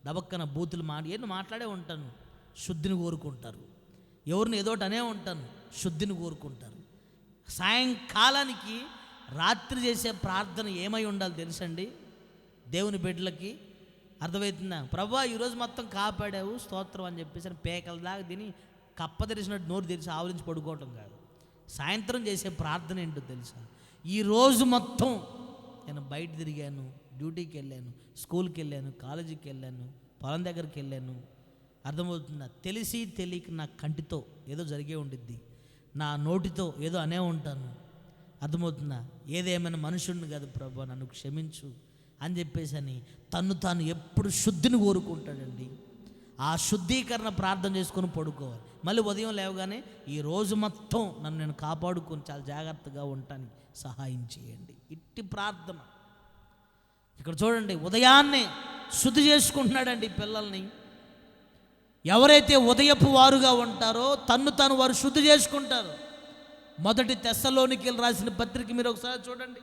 దబక్కన బూతులు ఏదో మాట్లాడే ఉంటాను, శుద్ధిని కోరుకుంటారు. ఎవరిని ఏదోటి అనే ఉంటాను, శుద్ధిని కోరుకుంటారు. సాయంకాలానికి రాత్రి చేసే ప్రార్థన ఏమై ఉండాలి తెలుసండి దేవుని బిడ్డలకి? అర్థమవుతుందా? ప్రభువా ఈరోజు మొత్తం కాపాడావు స్తోత్రం అని చెప్పేసి పేకల దాకా తిని కప్ప తెరిచినట్టు నోరు తెరిచి ఆవరించి పడుకోవటం కాదు. సాయంత్రం చేసే ప్రార్థన ఏంటో తెలుసా? ఈరోజు మొత్తం నేను బయట తిరిగాను, డ్యూటీకి వెళ్ళాను, స్కూల్కి వెళ్ళాను, కాలేజీకి వెళ్ళాను, పొలం దగ్గరికి వెళ్ళాను. అర్థమవుతుందా? తెలిసి తెలియక నా కంటితో ఏదో జరిగే ఉండిద్ది, నా నోటితో ఏదో అనే ఉంటాను. అర్థమవుతుందా? ఏదేమైనా మనుషుడిని కాదు ప్రభు, నన్ను క్షమించు అని చెప్పేసి అని తను తాను ఎప్పుడు శుద్ధిని కోరుకుంటాడండి. ఆ శుద్ధీకరణ ప్రార్థన చేసుకొని పడుకోవాలి. మళ్ళీ ఉదయం లేవగానే ఈరోజు మొత్తం నన్ను నేను కాపాడుకొని చాలా జాగ్రత్తగా ఉండటానికి సహాయం చేయండి. ఇట్టి ప్రార్థన. ఇక్కడ చూడండి, ఉదయాన్నే శుద్ధి చేసుకుంటున్నాడండి పిల్లల్ని. ఎవరైతే ఉదయపు వారుగా ఉంటారో తన్ను తాను వారు శుద్ధి చేసుకుంటారు. 1 తెస్సలోనికీయులు రాసిన పత్రిక మీరు ఒకసారి చూడండి.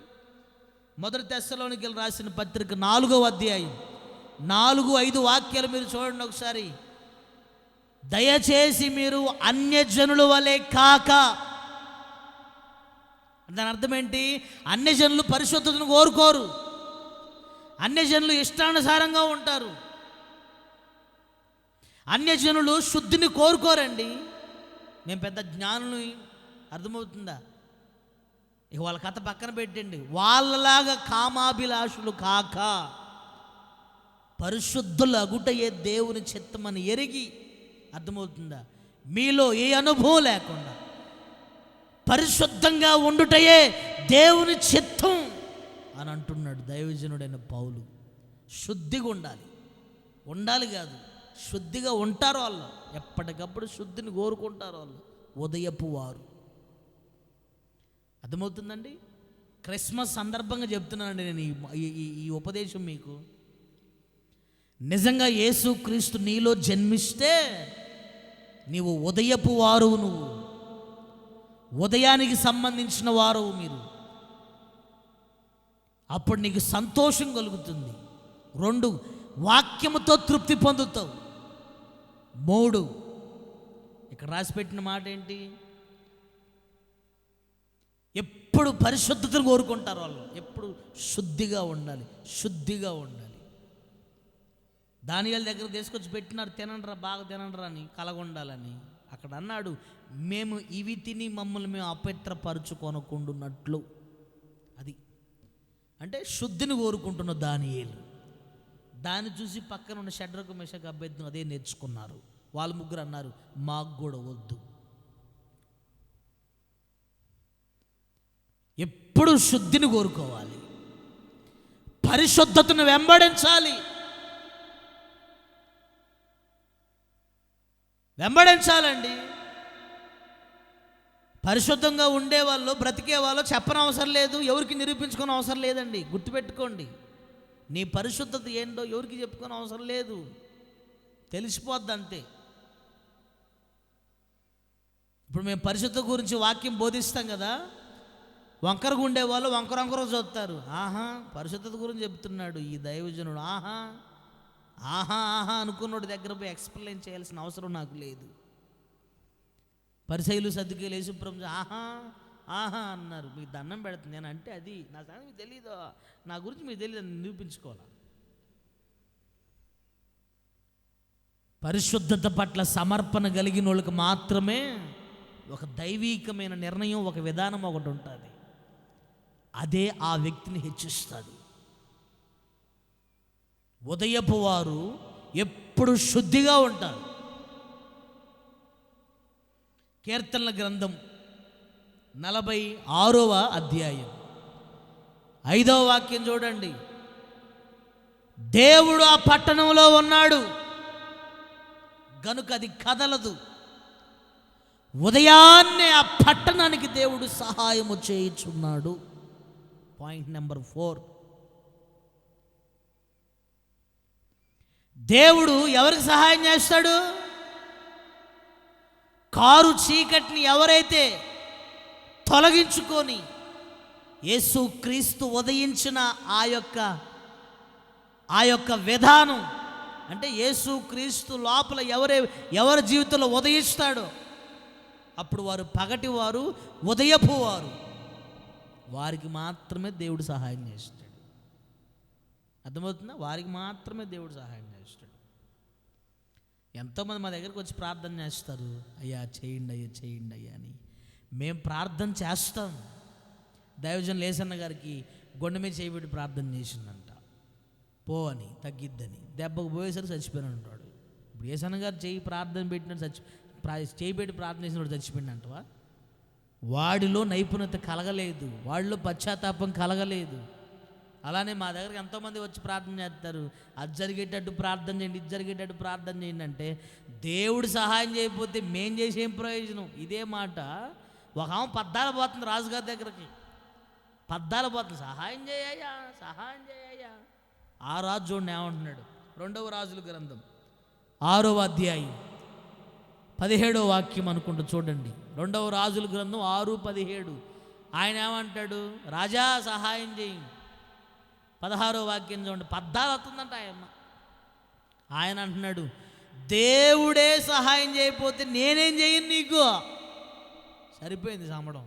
1 తెస్సలోనికీయులు రాసిన పత్రిక 4వ అధ్యాయం 4-5 వాక్యాలు మీరు చూడండి ఒకసారి. దయచేసి మీరు అన్యజనుల వలె కాక, దాని అర్థం ఏంటి? అన్యజనులు పరిశుద్ధతను కోరుకోరు, అన్యజనులు ఇష్టానుసారంగా ఉంటారు, అన్యజనులు శుద్ధిని కోరుకోరండి. మేము పెద్ద జ్ఞానులు, అర్థమవుతుందా? ఇక వాళ్ళ కథ పక్కన పెట్టండి. వాళ్ళలాగా కామాభిలాషులు కాక పరిశుద్ధులు అగుటయే దేవుని చిత్తమని ఎరిగి, అర్థమవుతుందా, మీలో ఏ అనుభవం లేకుండా పరిశుద్ధంగా ఉండుటయే దేవుని చిత్తం అని అంటున్నాడు దైవజనుడైన పౌలు. శుద్ధిగా ఉండాలి కాదు, శుద్ధిగా ఉంటారు వాళ్ళు. ఎప్పటికప్పుడు శుద్ధిని కోరుకుంటారు వాళ్ళు, ఉదయపు వారు. అర్థమవుతుందండి? క్రిస్మస్ సందర్భంగా చెప్తున్నానండి నేను ఈ ఉపదేశం మీకు. నిజంగా యేసుక్రీస్తు నీలో జన్మిస్తే నీవు ఉదయపు వారు, నువ్వు ఉదయానికి సంబంధించిన వారు మీరు. అప్పుడు నీకు సంతోషం కలుగుతుంది. 2, వాక్యముతో తృప్తి పొందుతావు. 3, ఇక్కడ రాసిపెట్టిన మాట ఏంటి? ఎప్పుడు పరిశుద్ధతను కోరుకుంటారు వాళ్ళు, ఎప్పుడు శుద్ధిగా ఉండాలి. దానియేలు దగ్గర తీసుకొచ్చి పెట్టినారు, తినండిరా బాగా తినండిరా అని, కలగొండాలని. అక్కడ అన్నాడు, మేము ఇవి తిని మమ్మల్ని మేము అపవిత్రపరచుకొనకుండున్నట్లు. అది అంటే శుద్ధిని కోరుకుంటున్న దానియేలు. దాన్ని చూసి పక్కన ఉన్న షడ్రకు మెషకు అబేద్నెగో అదే నేర్చుకున్నారు. వాళ్ళు ముగ్గురు అన్నారు, మాకు కూడా వద్దు. ఎప్పుడు శుద్ధిని కోరుకోవాలి, పరిశుద్ధతను వెంబడించాలండి. పరిశుద్ధంగా ఉండేవాళ్ళు, బ్రతికే వాళ్ళు చెప్పనవసరం లేదు, ఎవరికి నిరూపించుకునే అవసరం లేదండి. గుర్తుపెట్టుకోండి, నీ పరిశుద్ధత ఏంటో ఎవరికి చెప్పుకునే అవసరం లేదు, తెలిసిపోద్ది అంతే. ఇప్పుడు మేము పరిశుద్ధత గురించి వాక్యం బోధిస్తాం కదా, వంకరగా ఉండేవాళ్ళు వంకర చూస్తారు. ఆహా, పరిశుద్ధత గురించి చెప్తున్నాడు ఈ దైవజనుడు, ఆహా ఆహా ఆహా అనుకున్నోడి దగ్గర పోయి ఎక్స్ప్లెయిన్ చేయాల్సిన అవసరం నాకు లేదు. పరిసయ్యులు సద్దుకేలు యేసుప్రభు ఆహా ఆహా అన్నారు, మీకు దండం పెడుతుంది నేను అంటే అది నా సంగతి మీకు తెలీదు, నా గురించి మీకు తెలియదు అని నిరూపించుకోవాలి. పరిశుద్ధత పట్ల సమర్పణ కలిగిన వాళ్ళకి మాత్రమే ఒక దైవీకమైన నిర్ణయం, ఒక విధానం ఒకటి ఉంటుంది. అదే ఆ వ్యక్తిని హెచ్చిస్తుంది. ఉదయపు వారు ఎప్పుడు శుద్ధిగా ఉంటారు. కీర్తనల గ్రంథం 46వ అధ్యాయం 5వ వాక్యం చూడండి. దేవుడు ఆ పట్టణంలో ఉన్నాడు గనుక అది కదలదు. ఉదయాన్నే ఆ పట్టణానికి దేవుడు సహాయము చేయుచున్నాడు. పాయింట్ నెంబర్ 4, దేవుడు ఎవరికి సహాయం చేస్తాడు? కారు చీకటిని ఎవరైతే తొలగించుకొని యేసు క్రీస్తు ఉదయించిన ఆ యొక్క విధానం అంటే యేసు క్రీస్తు లోపల ఎవరి జీవితంలో ఉదయిస్తాడో అప్పుడు వారు పగటివారు, ఉదయపు వారు, వారికి మాత్రమే దేవుడు సహాయం చేస్తాడు. అర్థమవుతుందా? వారికి మాత్రమే దేవుడు సహాయం చేస్తాడు. ఎంతోమంది మా దగ్గరకు వచ్చి ప్రార్థన చేస్తారు, అయ్యా చేయండి అయ్యా చేయండి అయ్యా అని. మేము ప్రార్థన చేస్తాం. దైవజనులు లేసన్న గారికి గొండె మీద చేయబెట్టి ప్రార్థన చేసిందంట, పో అని, తగ్గిద్దని. దెబ్బకు పోయేసరికి చచ్చిపోయిన ఉంటాడు. ఇప్పుడు ఏసన్న గారు చేయి ప్రార్థన పెట్టినట్టు చేయబెట్టి ప్రార్థన చేసినప్పుడు చచ్చిపోయిందంటవా? వాడిలో నైపుణ్యత కలగలేదు, వాడిలో పశ్చాత్తాపం కలగలేదు. అలానే మా దగ్గరికి ఎంతోమంది వచ్చి ప్రార్థన చేస్తారు, అది జరిగేటట్టు ప్రార్థన చేయండి, ఇది జరిగేటట్టు ప్రార్థన చేయండి అంటే, దేవుడు సహాయం చేయకపోతే మేం చేసి ఏం ప్రయోజనం? ఇదే మాట ఒక ఆమె పద్దాలు పోతుంది రాజుగారి దగ్గరికి, పద్దాలు పోతుంది, సహాయం చేయ్యా సహాయం చేయ్యా. ఆ రాజు చూడండి ఏమంటున్నాడు, 2వ రాజుల గ్రంథం 6వ అధ్యాయం 17వ వాక్యం అనుకుంటూ చూడండి. 2వ రాజుల గ్రంథం 6:17. ఆయన ఏమంటాడు, రాజా సహాయం చేయి. 16వ వాక్యం చూడండి, పద్దాలు వస్తుందంట ఆయమ్మ. ఆయన అంటున్నాడు, దేవుడే సహాయం చేయకపోతే నేనేం చేయను నీకు. సరిపోయింది సమడం.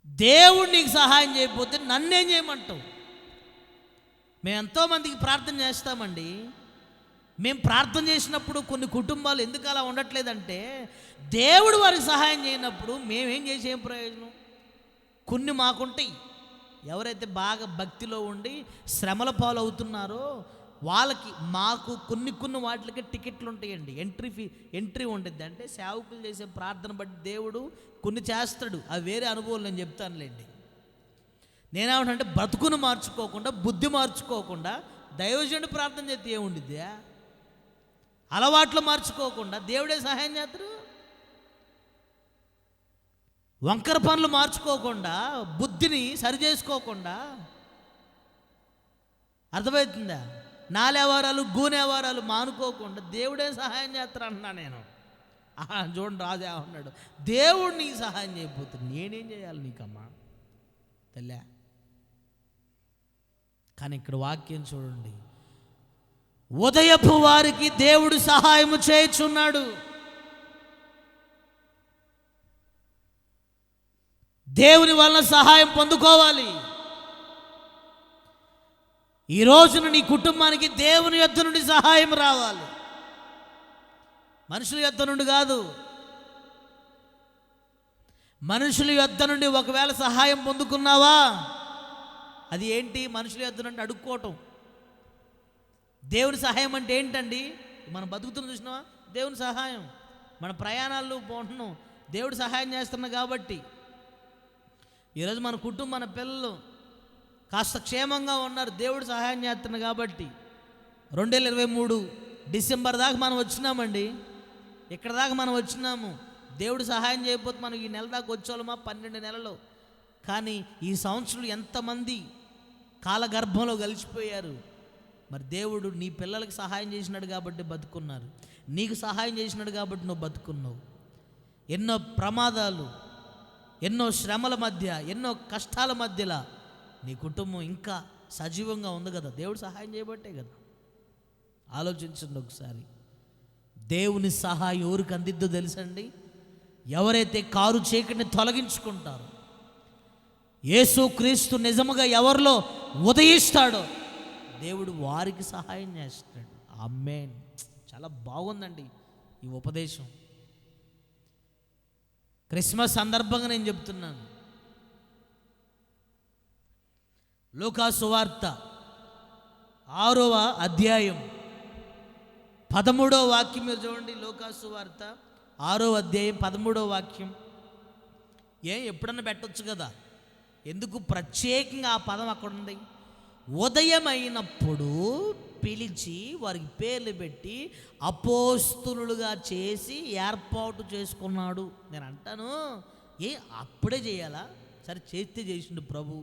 దేవుడు నీకు సహాయం చేయకపోతే నన్నేం చేయమంటావు? మేము ఎంతోమందికి ప్రార్థన చేస్తామండి. మేము ప్రార్థన చేసినప్పుడు కొన్ని కుటుంబాలు ఎందుకు అలా ఉండట్లేదంటే, దేవుడు వారికి సహాయం చేయనప్పుడు మేమేం చేసి ఏం ప్రయోజనం? కొన్ని మాకుంటాయి. ఎవరైతే బాగా భక్తిలో ఉండి శ్రమల పాలు అవుతున్నారో వాళ్ళకి, మాకు కొన్ని వాటికి టికెట్లు ఉంటాయండి, ఎంట్రీ ఉంటుంది. అంటే సేవకులు చేసే ప్రార్థన బట్టి దేవుడు కొన్ని చేస్తాడు. అవి వేరే అనుభవం నేను చెప్తానులేండి. నేనేమంటే బ్రతుకును మార్చుకోకుండా, బుద్ధి మార్చుకోకుండా దైవజనుడు ప్రార్థన చేస్తే ఏముండిద్ది? అలవాట్లు మార్చుకోకుండా దేవుడే సహాయం చేస్తారు. వంకర పనులు మార్చుకోకుండా, బుద్ధిని సరి చేసుకోకుండా, అర్థమవుతుందా? నాలేవారాలు గూనేవారాలు మానుకోకుండా దేవుడే సహాయం చేస్తారు అంటున్నా నేను. చూడండి రాజు ఏమన్నాడు, దేవుడు నీకు సహాయం చేయకపోతే నేనేం చేయాలి నీకమ్మా తల్లా? కానీ ఇక్కడ వాక్యం చూడండి, ఉదయపు వారికి దేవుడు సహాయము చేయుచున్నాడు. దేవుని వలన సహాయం పొందుకోవాలి. ఈ రోజున నీ కుటుంబానికి దేవుని యొద్ద నుండి సహాయం రావాలి. మనుషుల యొద్ద నుండి కాదు. మనుషుల యొద్ద నుండి ఒకవేళ సహాయం పొందుకున్నావా, అది ఏంటి? మనుషుల యొద్ద నుండి అడుక్కోవటం. దేవుని సహాయం అంటే ఏంటండి? మనం బతుకుతున్న చూసినావా, దేవుని సహాయం. మన ప్రయాణాలు పోతున్నాం, దేవుడు సహాయం చేస్తున్నాం. కాబట్టి ఈరోజు మన కుటుంబం, మన పిల్లలు కాస్త క్షేమంగా ఉన్నారు, దేవుడు సహాయం చేస్తున్నాడు. కాబట్టి 2023 డిసెంబర్ దాకా మనం వచ్చినామండి. ఇక్కడ దాకా మనం వచ్చినాము. దేవుడు సహాయం చేయకపోతే మనం ఈ నెల దాకా వచ్చేవాళ్ళమా? 12 నెలలు. కానీ ఈ సంవత్సరం ఎంతమంది కాలగర్భంలో కలిసిపోయారు. మరి దేవుడు నీ పిల్లలకి సహాయం చేసినాడు కాబట్టి బతుకున్నారు, నీకు సహాయం చేసినాడు కాబట్టి నువ్వు బతుకున్నావు. ఎన్నో ప్రమాదాలు, ఎన్నో శ్రమల మధ్య, ఎన్నో కష్టాల మధ్యలో నీ కుటుంబం ఇంకా సజీవంగా ఉంది కదా, దేవుడు సహాయం చేయబట్టే కదా. ఆలోచించండి ఒకసారి. దేవుని సహాయం ఎవరికి అందిద్దో తెలుసండి? ఎవరైతే కారు చీకటిని తొలగించుకుంటారో, యేసుక్రీస్తు నిజముగా ఎవరిలో ఉదయిస్తాడో దేవుడు వారికి సహాయం చేస్తాడు. ఆమేన్. చాలా బాగుందండి ఈ ఉపదేశం. క్రిస్మస్ సందర్భంగా నేను చెప్తున్నాను. లూకా సువార్త 6వ అధ్యాయం 13వ వాక్యం మీరు చూడండి. లూకా సువార్త 6వ అధ్యాయం 13వ వాక్యం. ఎప్పుడన్నా పెట్టొచ్చు కదా, ఎందుకు ప్రత్యేకంగా ఆ పదం అక్కడ ఉంది? ఉదయమైనప్పుడు పిలిచి వారికి పేర్లు పెట్టి అపోస్తులుగా చేసి ఏర్పాటు చేసుకున్నాడు. నేను అంటాను, అప్పుడే చేయాలా? సరే చేస్తే చేసిండు ప్రభు,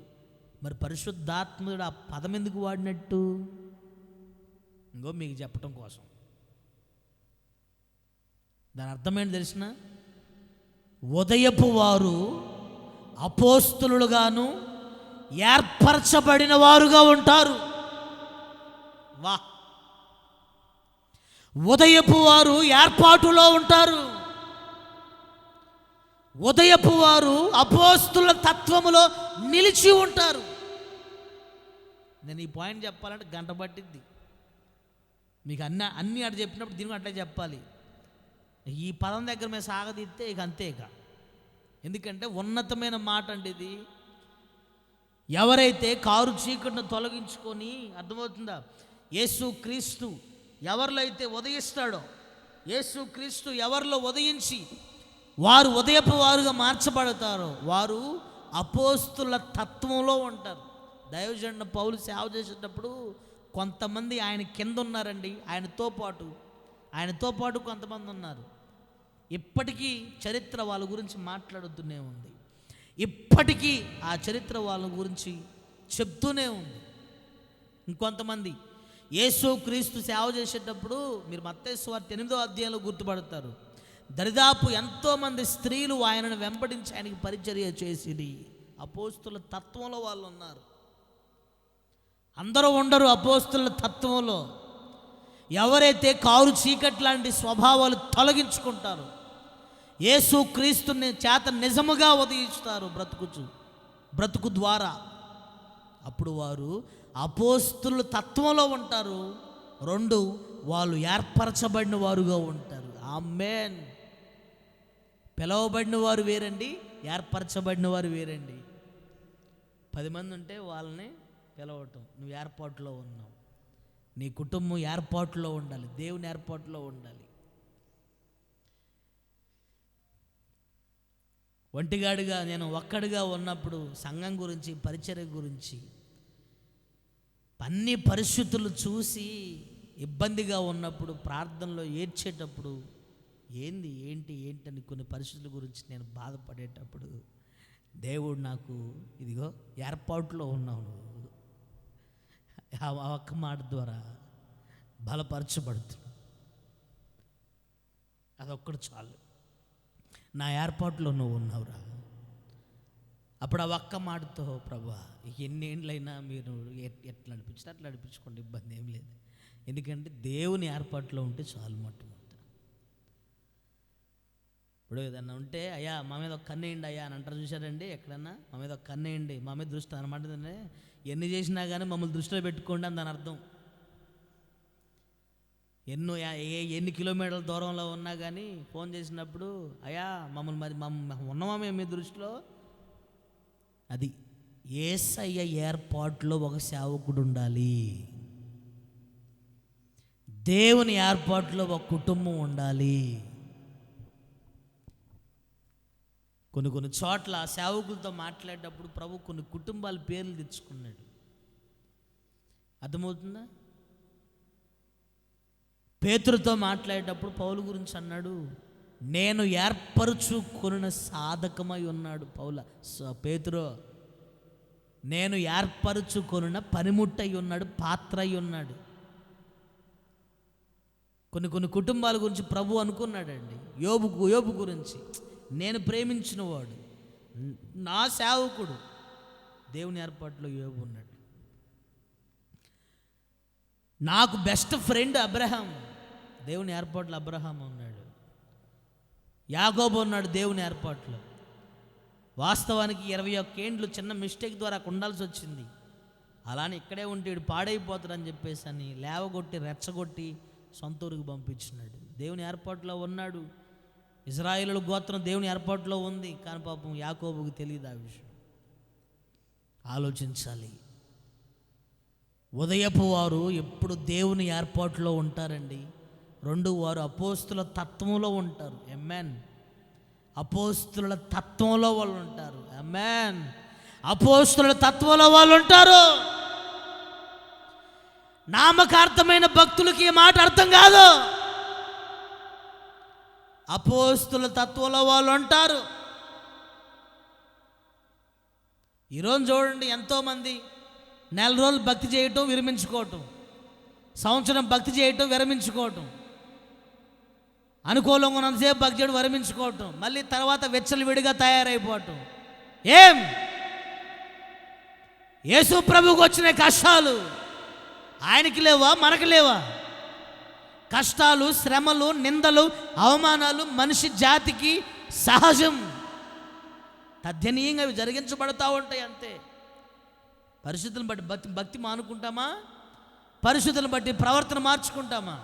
మరి పరిశుద్ధాత్ముడు ఆ పదం ఎందుకు వాడినట్టు? ఇంకో మీకు చెప్పటం కోసం. దాని అర్థమేంటి తెలిసిన? ఉదయపు వారు అపోస్తులుగాను ఏర్పరచబడిన వారుగా ఉంటారు. వా, ఉదయపు వారు ఏర్పాటులో ఉంటారు. ఉదయపు వారు అపోస్తుల తత్వములో నిలిచి ఉంటారు. నేను ఈ పాయింట్ చెప్పాలంటే గంట పట్టిద్ది. మీకు అన్నీ అటు చెప్పినప్పుడు దీనికి అట్లే చెప్పాలి. ఈ పదం దగ్గర మేము సాగదీస్తే ఇక అంతే. ఇక ఎందుకంటే ఉన్నతమైన మాట అండి ఇది. ఎవరైతే కారు చీకటిని తొలగించుకొని, అర్థమవుతుందా, యేసుక్రీస్తు ఎవరిలో అయితే ఉదయిస్తాడో, యేసుక్రీస్తు ఎవరిలో ఉదయించి వారు ఉదయపు వారుగా మార్చబడతారో వారు అపోస్తుల తత్వంలో ఉంటారు. దైవజనుడు పౌలు సేవ చేసేటప్పుడు కొంతమంది ఆయన కింద ఉన్నారండి. ఆయనతో పాటు కొంతమంది ఉన్నారు. ఇప్పటికీ చరిత్ర వాళ్ళ గురించి మాట్లాడుతూనే ఉంది. ఇప్పటికీ ఆ చరిత్ర వాళ్ళ గురించి చెప్తూనే ఉంది. ఇంకొంతమంది యేసుక్రీస్తు సేవ చేసేటప్పుడు మీరు మత్తయి సువార్త 8వ అధ్యాయంలో గుర్తుపడతారు. దరిదాపు ఎంతోమంది స్త్రీలు ఆయనను వెంబడించి ఆయనకి పరిచర్య చేసిరి. అపోస్తుల తత్వంలో వాళ్ళు ఉన్నారు. అందరూ ఉండరు అపోస్తుల తత్వంలో. ఎవరైతే కారు చీకటి లాంటి స్వభావాలు తొలగించుకుంటారో, యేసుక్రీస్తుని చేత నిజముగా ఉదయిస్తారు బ్రతుకు ద్వారా, అప్పుడు వారు అపోస్తుల తత్వంలో ఉంటారు. 2, వాళ్ళు ఏర్పరచబడిన వారుగా ఉంటారు. ఆమేన్. పిలవబడిన వారు వేరండి, ఏర్పరచబడిన వారు వేరండి. 10 మంది ఉంటే వాళ్ళని పిలవటం, నువ్వు ఏర్పాటులో ఉన్నావు. నీ కుటుంబం ఏర్పాటులో ఉండాలి, దేవుని ఏర్పాటులో ఉండాలి. ఒంటిగాడిగా నేను ఒక్కడిగా ఉన్నప్పుడు సంఘం గురించి, పరిచర్య గురించి, అన్ని పరిస్థితులు చూసి ఇబ్బందిగా ఉన్నప్పుడు, ప్రార్థనలో ఏడ్చేటప్పుడు, ఏంటి అని కొన్ని పరిస్థితుల గురించి నేను బాధపడేటప్పుడు దేవుడు నాకు, ఇదిగో ఏర్పాటులో ఉన్నావు నువ్వు, ఆ ఒక్క మాట ద్వారా బలపరచబడుతుంది. అదొక్కడు చాలు. నా ఏర్పాటులో నువ్వు ఉన్నావురా. అప్పుడు ఆ ఒక్క మాటతో, ప్రభువా ఎన్ని ఏండ్లైనా మీరు ఎట్లా నడిపించినా అట్లా నడిపించుకోండి, ఇబ్బంది ఏం లేదు. ఎందుకంటే దేవుని ఏర్పాటులో ఉంటే చాలు. మొట్టమొదట ఇప్పుడు ఏదన్నా ఉంటే, అయ్యా మా మీద ఒక కన్నేయండి అయ్యా అని అంటారు చూసారండి. ఎక్కడన్నా మా మీద ఒక కన్నేయండి, మా మీద దృష్టి అనమాట. ఎన్ని చేసినా కానీ మమ్మల్ని దృష్టిలో పెట్టుకోండి అని దాని అర్థం. ఎన్ని కిలోమీటర్ల దూరంలో ఉన్నా కానీ ఫోన్ చేసినప్పుడు అయ్యా మమ్మల్ని ఉన్నామా మేము మీ దృష్టిలో. అది యేసయ్య ఏర్పాటులో ఒక సేవకుడు ఉండాలి, దేవుని ఏర్పాటులో ఒక కుటుంబం ఉండాలి. కొన్ని చోట్ల సేవకులతో మాట్లాడేటప్పుడు ప్రభు కొన్ని కుటుంబాల పేర్లు తెచ్చుకున్నాడు. అర్థమవుతుందా? పేతురుతో మాట్లాడేటప్పుడు పౌలు గురించి అన్నాడు, నేను ఏర్పరచుకొనిన సాధకమై ఉన్నాడు. పేతురు నేను ఏర్పరచుకొనిన పనిముట్టై ఉన్నాడు, పాత్ర అయి ఉన్నాడు. కొన్ని కుటుంబాల గురించి ప్రభు అనుకున్నాడండి. యోబు గురించి, నేను ప్రేమించిన వాడు, నా సేవకుడు, దేవుని ఏర్పాటులో యోబు ఉన్నాడు. నాకు బెస్ట్ ఫ్రెండ్ అబ్రహాం, దేవుని ఏర్పాటులో అబ్రహాం ఉన్నాడు. యాకోబు ఉన్నాడు దేవుని ఏర్పాటులో. వాస్తవానికి 21 ఏండ్లు చిన్న మిస్టేక్ ద్వారా ఉండాల్సి వచ్చింది. అలానే ఇక్కడే ఉంటే పాడైపోతాడని చెప్పేసి అని లేవగొట్టి రెచ్చగొట్టి సొంత ఊరికి పంపించినాడు. దేవుని ఏర్పాటులో ఉన్నాడు. ఇజ్రాయేలు గోత్రం దేవుని ఏర్పాటులో ఉంది, కానీ పాపం యాకోబుకు తెలియదు ఆ విషయం. ఆలోచించాలి. ఉదయపు వారు ఎప్పుడు దేవుని ఏర్పాటులో ఉంటారండి. 2 వారు అపోస్తుల తత్వంలో ఉంటారు. ఆమేన్. అపోస్తుల తత్వంలో వాళ్ళు ఉంటారు. ఆమేన్. అపోస్తుల తత్వంలో వాళ్ళు ఉంటారు. నామకార్థమైన భక్తులకి ఈ మాట అర్థం కాదు. అపోస్తుల తత్వంలో వాళ్ళు ఉంటారు. ఈరోజు చూడండి, ఎంతోమంది నెల రోజులు భక్తి చేయటం విరమించుకోవటం, సంవత్సరం భక్తి చేయటం విరమించుకోవటం, అనుకూలంగా ఉన్నంతసేపు భక్తి చేయడం విరమించుకోవటం, మళ్ళీ తర్వాత వెచ్చలు విడిగా తయారైపోవటం. ఏం యేసు ప్రభువుకు వచ్చిన కష్టాలు ఆయనకి లేవా, మనకి లేవా? కష్టాలు, శ్రమలు, నిందలు, అవమానాలు మనిషి జాతికి సహజం. తథ్యనీయంగా అవి జరిగించబడతా ఉంటాయి అంతే. పరిస్థితులను బట్టి భక్తి మానుకుంటామా? పరిస్థితులను బట్టి ప్రవర్తన మార్చుకుంటామా?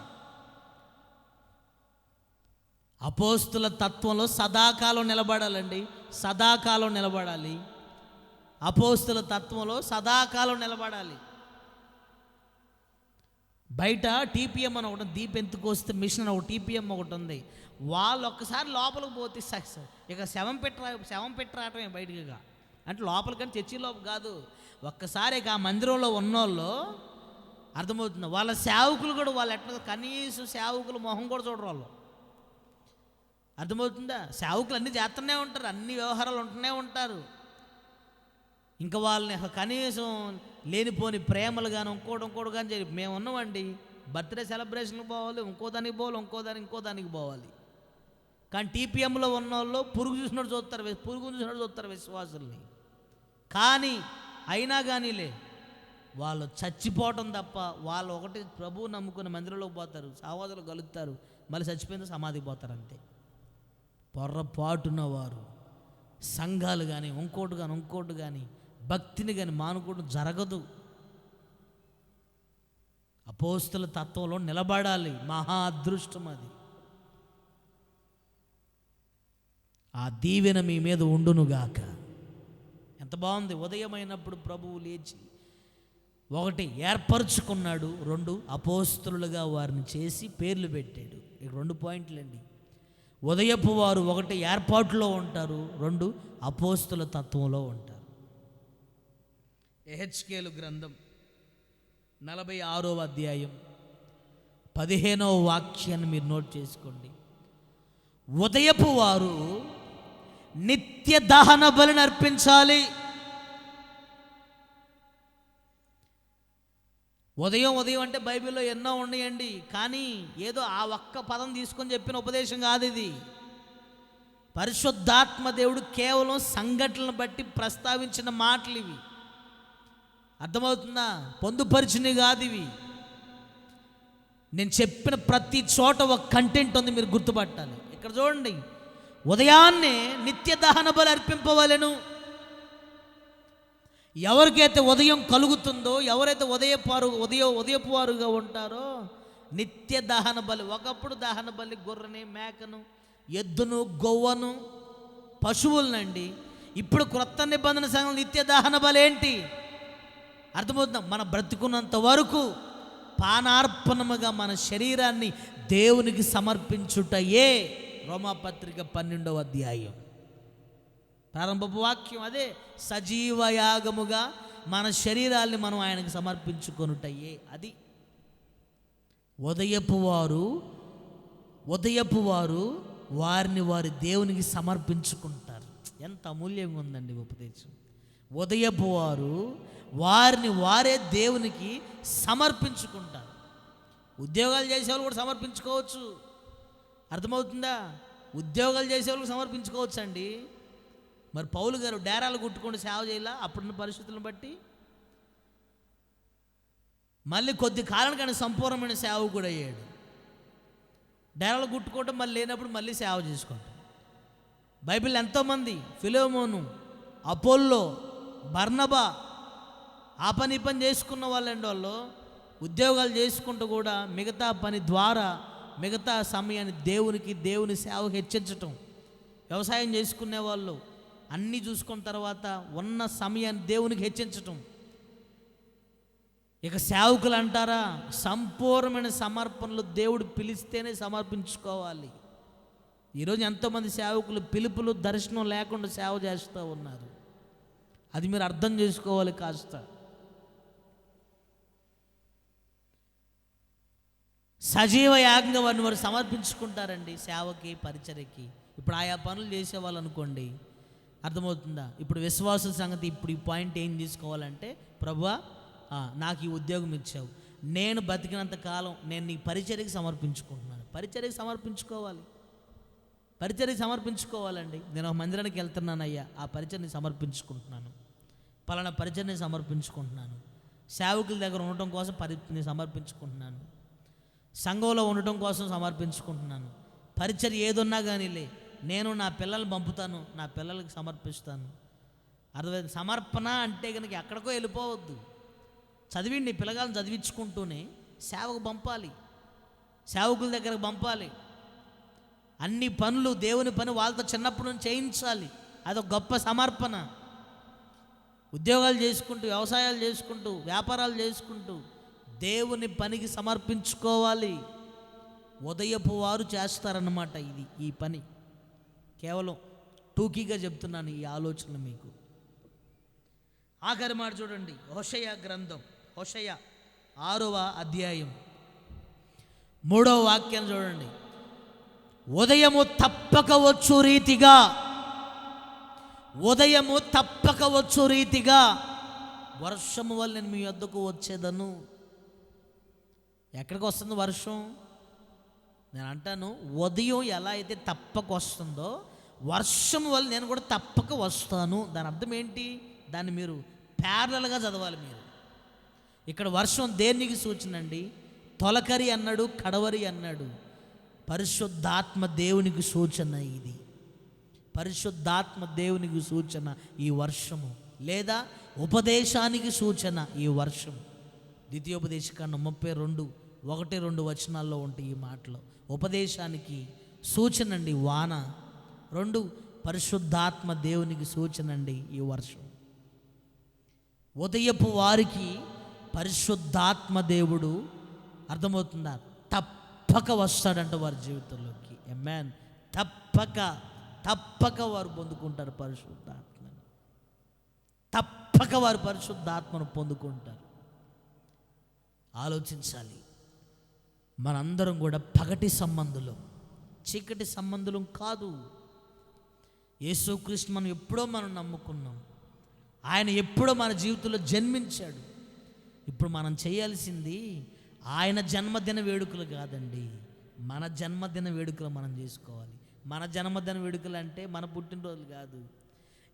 అపోస్తుల తత్వంలో సదాకాలం నిలబడాలండి, సదాకాలం నిలబడాలి. అపోస్తుల తత్వంలో సదాకాలం నిలబడాలి. బయట టీపీఎం అని ఒకటి, దీపెంతుకొస్తే మిషన్ ఒక టీపీఎం ఒకటి ఉంది. వాళ్ళు ఒక్కసారి లోపలికి పోతే ఇక శవం పెట్టి రావటమే బయటగా, అంటే లోపలికంటే చర్చిలోపు కాదు. ఒక్కసారి ఇక ఆ మందిరంలో ఉన్నోళ్ళు అర్థమవుతుంది. వాళ్ళ సేవకులు కూడా వాళ్ళు ఎట్లా, కనీసం సేవకులు మొహం కూడా చూడరు వాళ్ళు. అర్థమవుతుందా? సేవకులు అన్నీ చేస్తూనే ఉంటారు, అన్ని వ్యవహారాలు ఉంటూనే ఉంటారు. ఇంకా వాళ్ళని కనీసం లేనిపోని ప్రేమలు కానీ ఇంకోటి కానీ చెప్పి మేము ఉన్నామండి, బర్త్డే సెలబ్రేషన్కి పోవాలి, ఇంకో దానికి పోవాలి. కానీ టీపీఎంలో ఉన్న వాళ్ళు పురుగు చూస్తారు విశ్వాసుల్ని. కానీ అయినా కానీలే వాళ్ళు చచ్చిపోవటం తప్ప, వాళ్ళు ఒకటి ప్రభువు నమ్ముకుని మందిరంలోకి పోతారు, సహోదరులు కలుగుతారు, మళ్ళీ చచ్చిపోయింది సమాధికి పోతారు అంతే. పొర్రపాటున వారు సంఘాలు కానీ ఇంకోటి కానీ భక్తిని కానీ మానుకోవడం జరగదు. అపోస్తుల తత్వంలో నిలబడాలి. మహా అదృష్టం అది. ఆ దీవెన మీ మీద ఉండునుగాక. ఎంత బాగుంది. ఉదయమైనప్పుడు ప్రభువు లేచి 1 ఏర్పరచుకున్నాడు, 2 అపోస్తులుగా వారిని చేసి పేర్లు పెట్టాడు. ఇక 2 పాయింట్లండి. ఉదయపు వారు 1 ఏర్పాటులో ఉంటారు, 2 అపోస్తుల తత్వంలో ఉంటారు. యెహెజ్కేలు గ్రంథం 46వ అధ్యాయం 15వ వాక్యాన్ని మీరు నోట్ చేసుకోండి. ఉదయపు వారు నిత్య దహన బలిని అర్పించాలి. ఉదయం అంటే బైబిల్లో ఎన్నో ఉన్నాయండి, కానీ ఏదో ఆ ఒక్క పదం తీసుకొని చెప్పిన ఉపదేశం కాదు ఇది. పరిశుద్ధాత్మ దేవుడు కేవలం సంఘటనలను బట్టి ప్రస్తావించిన మాటలు ఇవి. అర్థమవుతుందా? పొందుపరిచినవి కాదు ఇవి. నేను చెప్పిన ప్రతి చోట ఒక కంటెంట్ ఉంది, మీరు గుర్తుపట్టాలి. ఇక్కడ చూడండి, ఉదయాన్నే నిత్య దహన బలి అర్పింపవలెను. ఎవరికైతే ఉదయం కలుగుతుందో, ఎవరైతే ఉదయపు వారుగా ఉంటారో నిత్య దహన బలి. ఒకప్పుడు దహన బలి గొర్రెని, మేకను, ఎద్దును, గొవ్వను, పశువులనండి. ఇప్పుడు క్రొత్త నిబంధన సంఘం నిత్య దహన బలి ఏంటి? అర్థమవుతుందా? మన బ్రతుకున్నంత వరకు పానార్పణముగా మన శరీరాన్ని దేవునికి సమర్పించుటయే రోమాపత్రిక 12వ అధ్యాయం ప్రారంభపు వాక్యం అదే. సజీవ యాగముగా మన శరీరాల్ని మనం ఆయనకు సమర్పించుకొనుటయే. అది ఉదయపు వారు వారిని వారి దేవునికి సమర్పించుకుంటారు. ఎంత అమూల్యంగా ఉందండి ఉపదేశం. ఉదయపు వారు వారిని వారే దేవునికి సమర్పించుకుంటారు. ఉద్యోగాలు చేసేవాళ్ళు కూడా సమర్పించుకోవచ్చు. అర్థమవుతుందా? ఉద్యోగాలు చేసేవాళ్ళకి సమర్పించుకోవచ్చు అండి. మరి పౌలు గారు డేరాలు కుట్టుకొని సేవ చేయాల అప్పుడున్న పరిస్థితులను బట్టి. మళ్ళీ కొద్ది కాలానికి సంపూర్ణమైన సేవ కూడా అయ్యాడు. డేరాలు కుట్టుకోవటం మళ్ళీ లేనప్పుడు మళ్ళీ సేవ చేసుకుంటాం. బైబిల్ ఎంతోమంది ఫిలోమోను, అపోల్లో, బర్నబా ఆ పని చేసుకున్న వాళ్ళండి. వాళ్ళు ఉద్యోగాలు చేసుకుంటూ కూడా మిగతా పని ద్వారా మిగతా సమయాన్ని దేవుని సేవకు హెచ్చించటం. వ్యవసాయం చేసుకునే వాళ్ళు అన్నీ చూసుకున్న తర్వాత ఉన్న సమయాన్ని దేవునికి హెచ్చించటం. ఇక సేవకులు అంటారా, సంపూర్ణమైన సమర్పణలు దేవుడు పిలిస్తేనే సమర్పించుకోవాలి. ఈరోజు ఎంతోమంది సేవకులు పిలుపులు దర్శనం లేకుండా సేవ చేస్తూ ఉన్నారు. అది మీరు అర్థం చేసుకోవాలి కాస్త. సజీవ యాగంగా వారిని వారు సమర్పించుకుంటారండి సేవకి, పరిచర్యకి. ఇప్పుడు ఆయా పనులు చేసేవాళ్ళు అనుకోండి, అర్థమవుతుందా? ఇప్పుడు విశ్వాసుల సంగతి. ఇప్పుడు ఈ పాయింట్ ఏం తీసుకోవాలంటే, ప్రభువా నాకు ఈ ఉద్యోగం ఇచ్చావు, నేను బతికినంత కాలం నేను నీ పరిచర్యకి సమర్పించుకుంటున్నాను. పరిచర్యకి సమర్పించుకోవాలండి. నేను ఒక మందిరానికి వెళ్తున్నాను అయ్యా, ఆ పరిచర్ని సమర్పించుకుంటున్నాను. పలానా పరిచర్ని సమర్పించుకుంటున్నాను. సేవకుల దగ్గర ఉండటం కోసం సమర్పించుకుంటున్నాను. సంఘంలో ఉండటం కోసం సమర్పించుకుంటున్నాను. పరిచర్య ఏదున్నా కానీలే, నేను నా పిల్లల్ని పంపుతాను, నా పిల్లలకి సమర్పిస్తాను. అర్థమైంది? సమర్పణ అంటే కనుక ఎక్కడికో వెళ్ళిపోవద్దు. చదివిండి, పిల్లగాలను చదివించుకుంటూనే సేవకు పంపాలి, సేవకుల దగ్గరకు పంపాలి. అన్ని పనులు దేవుని పని వాళ్ళతో చిన్నప్పటి నుంచి చేయించాలి. అదొక గొప్ప సమర్పణ. ఉద్యోగాలు చేసుకుంటూ, వ్యవసాయాలు చేసుకుంటూ, వ్యాపారాలు చేసుకుంటూ దేవుని పనికి సమర్పించుకోవాలి. ఉదయపు వారు చేస్తారన్నమాట ఈ పని. కేవలం టూకీగా చెప్తున్నాను ఈ ఆలోచన మీకు. ఆఖరి మాట చూడండి, హోషేయ గ్రంథం, హోషేయ 6వ అధ్యాయం 3వ వాక్యం చూడండి. ఉదయము తప్పక వచ్చు రీతిగా వర్షము వల్ల నేను మీ వద్దకు వచ్చేదను. ఎక్కడికి వస్తుంది వర్షం? నేను అంటాను, ఉదయం ఎలా అయితే తప్పక వస్తుందో వర్షం వల్ల నేను కూడా తప్పక వస్తాను. దాని అర్థం ఏంటి? దాన్ని మీరు ప్యారలల్గా చదవాలి మీరు. ఇక్కడ వర్షం దేనికి సూచన అండి? తొలకరి అన్నాడు, కడవరి అన్నాడు. పరిశుద్ధాత్మ దేవునికి సూచన ఇది. పరిశుద్ధాత్మ దేవునికి సూచన ఈ వర్షము, లేదా ఉపదేశానికి సూచన ఈ వర్షం. ద్వితీయోపదేశకాండం 32:1-2 వచనాల్లో ఉంటాయి ఈ మాటలు. ఉపదేశానికి సూచన అండి వాన. 2 పరిశుద్ధాత్మ దేవునికి సూచన అండి ఈ వర్షం. ఉదయపు వారికి పరిశుద్ధాత్మ దేవుడు, అర్థమవుతుందా, తప్పక వస్తాడంట వారి జీవితంలోకి. ఆమేన్. తప్పక వారు పొందుకుంటారు పరిశుద్ధాత్మను. తప్పక వారు పరిశుద్ధాత్మను పొందుకుంటారు. ఆలోచించాలి. మనందరం కూడా పగటి సంబంధులు, చీకటి సంబంధులం కాదు. యేసుక్రీస్తు మనం ఎప్పుడో నమ్ముకున్నాం. ఆయన ఎప్పుడో మన జీవితంలో జన్మించాడు. ఇప్పుడు మనం చేయాల్సింది ఆయన జన్మదిన వేడుకలు కాదండి, మన జన్మదిన వేడుకలు మనం చేసుకోవాలి. మన జన్మదిన వేడుకలు అంటే మన పుట్టినరోజులు కాదు.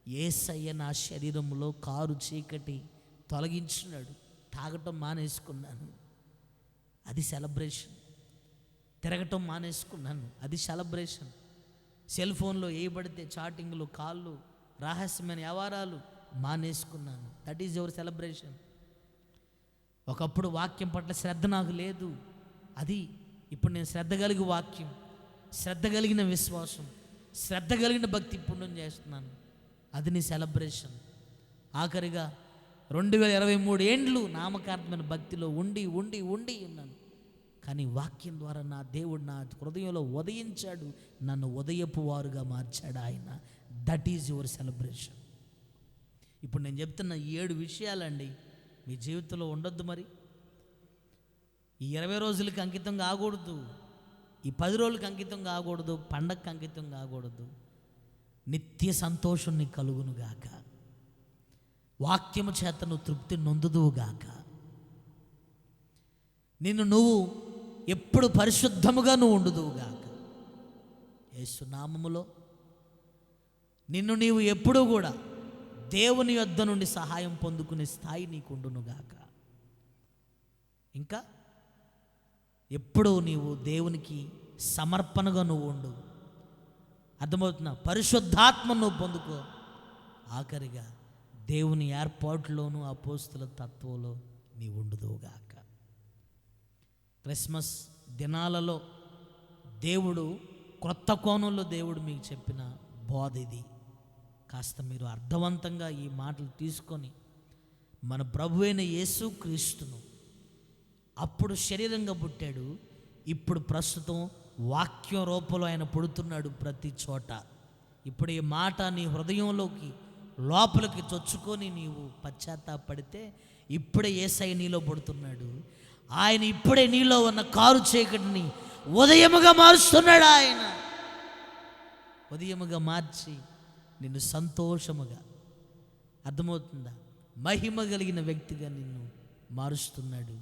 యేసయ్య నా శరీరంలో కారు చీకటి తొలగించినాడు, తాగటం మానేసుకున్నాను, అది సెలబ్రేషన్. తిరగటం మానేసుకున్నాను, అది సెలబ్రేషన్. సెల్ ఫోన్లో ఏబడితే చాటింగ్లు, కాళ్ళు, రహస్యమైన వ్యవహారాలు మానేసుకున్నాను, దట్ ఈజ్ యువర్ సెలబ్రేషన్. ఒకప్పుడు వాక్యం పట్ల శ్రద్ధ నాకు లేదు, అది ఇప్పుడు నేను శ్రద్ధ కలిగి వాక్యం, శ్రద్ధ కలిగిన విశ్వాసం, శ్రద్ధ కలిగిన భక్తి ఇప్పుడు నేను చేస్తున్నాను. అది నీ సెలబ్రేషన్. ఆఖరిగా 2023 ఏండ్లు నామకార్థమైన భక్తిలో ఉండి ఉండి ఉండి ఉన్నాను. కానీ వాక్యం ద్వారా నా దేవుడు నా హృదయంలో ఉదయించాడు, నన్ను ఉదయపు వారుగా మార్చాడు ఆయన. That is your celebration. ఇప్పుడు నేను చెప్తున్న 7 విషయాలండి మీ జీవితంలో ఉండొద్దు. మరి ఈ 20 రోజులకి అంకితం కాకూడదు, ఈ 10 రోజులకి అంకితం కాకూడదు, పండగకి అంకితం కాకూడదు. నిత్య సంతోషం నీకు కలుగునుగాక, వాక్యము చేత నువ్వు తృప్తి నొందుదువుగాక, నువ్వు ఎప్పుడు పరిశుద్ధముగా నువ్వు ఉండుదువుగాక. యేసు నామములో నీవు ఎప్పుడూ కూడా దేవుని యొద్ద నుండి సహాయం పొందుకునే స్థాయి నీకు ఉండునుగాక. ఇంకా ఎప్పుడూ నీవు దేవునికి సమర్పణగా నువ్వు ఉండు. అర్థమవుతున్నా? పరిశుద్ధాత్మ నువ్వు పొందుకో. ఆఖరిగా దేవుని ఏర్పాటులోను అపోస్తుల తత్వంలో నీ ఉండుదువుగాక. క్రిస్మస్ దినాలలో దేవుడు క్రొత్త కోణంలో దేవుడు మీకు చెప్పిన బోధ ఇది. కాస్త మీరు అర్థవంతంగా ఈ మాటలు తీసుకొని మన ప్రభువైన యేసు క్రీస్తును అప్పుడు శరీరంగా పుట్టాడు, ఇప్పుడు ప్రస్తుతం వాక్యం రూపంలో ఆయన పుడుతున్నాడు ప్రతి చోట. ఇప్పుడు ఈ మాట నీ హృదయంలోకి లోపలికి చొచ్చుకొని నీవు పశ్చాత్తాపడితే ఇప్పుడే యేసయ్య నీలో పుడుతున్నాడు. ఆయన ఇప్పుడే నీలో ఉన్న కారు చీకటిని ఉదయముగా మారుస్తున్నాడు. ఆయన ఉదయముగా మార్చి నిన్ను సంతోషముగా, అర్థమవుతుందా, మహిమ కలిగిన వ్యక్తిగా నిన్ను మారుస్తున్నాడు.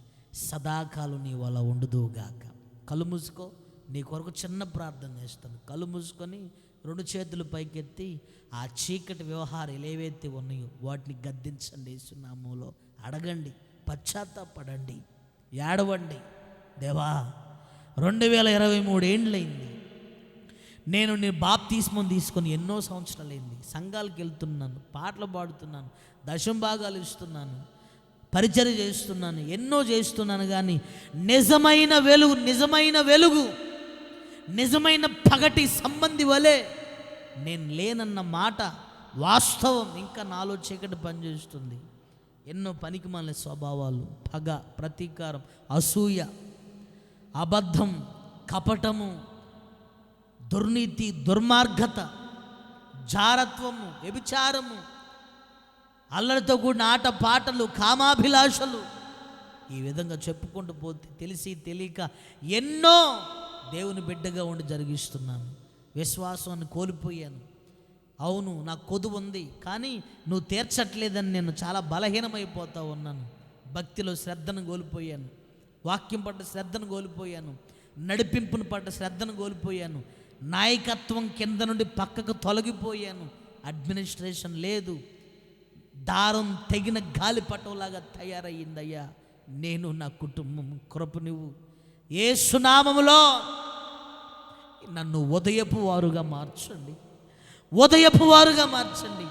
సదాకాలం నీవు అలా ఉండుదువుగాక. కళ్ళు మూసుకో, నీ కొరకు చిన్న ప్రార్థన చేస్తాను. కళ్ళు మూసుకొని 2 చేతులు పైకెత్తి ఆ చీకటి వ్యవహారాలు ఏవైతే ఉన్నాయో వాటిని గద్దించండి. యేసునామములో అడగండి, పశ్చాత్తాపడండి, ఏడవండి. దేవా, 2023 ఏండ్లైంది నేను నీ బాప్తిస్మం తీసుకొని, ఎన్నో సంవత్సరాలైంది. సంఘాలకు వెళ్తున్నాను, పాటలు పాడుతున్నాను, దశం భాగాలు ఇస్తున్నాను, పరిచర్య చేస్తున్నాను, ఎన్నో చేస్తున్నాను. కానీ నిజమైన వెలుగు నిజమైన పగటి సంబంధి వలె నేను లేనన్న మాట వాస్తవం. ఇంకా నాలో చీకటి పనిచేస్తుంది. ఎన్నో పనికిమాలిన స్వభావాలు, పగ, ప్రతీకారం, అసూయ, అబద్ధం, కపటము, దుర్నీతి, దుర్మార్గత, జారత్వము, వ్యభిచారము, అల్లరితో కూడిన ఆట పాటలు, కామాభిలాషలు, ఈ విధంగా చెప్పుకుంటూ పోతే తెలిసి తెలియక ఎన్నో దేవుని బిడ్డగా ఉండి జరిగిస్తున్నాను. విశ్వాసాన్ని కోల్పోయాను. అవును, నాకు కొదువు ఉంది, కానీ నువ్వు తీర్చట్లేదని నేను చాలా బలహీనమైపోతూ ఉన్నాను. భక్తిలో శ్రద్ధను కోల్పోయాను, వాక్యం పట్ల శ్రద్ధను కోల్పోయాను, నడిపింపును పట్ల శ్రద్ధను కోల్పోయాను, నాయకత్వం కింద నుండి పక్కకు తొలగిపోయాను, అడ్మినిస్ట్రేషన్ లేదు, దారం తెగిన గాలిపటంలాగా తయారయ్యిందయ్యా. నేను, నా కుటుంబం, కృప నువ్వు యేసు నామములో నన్ను ఉదయపు వారుగా మార్చండి, ఉదయపు వారుగా మార్చండి.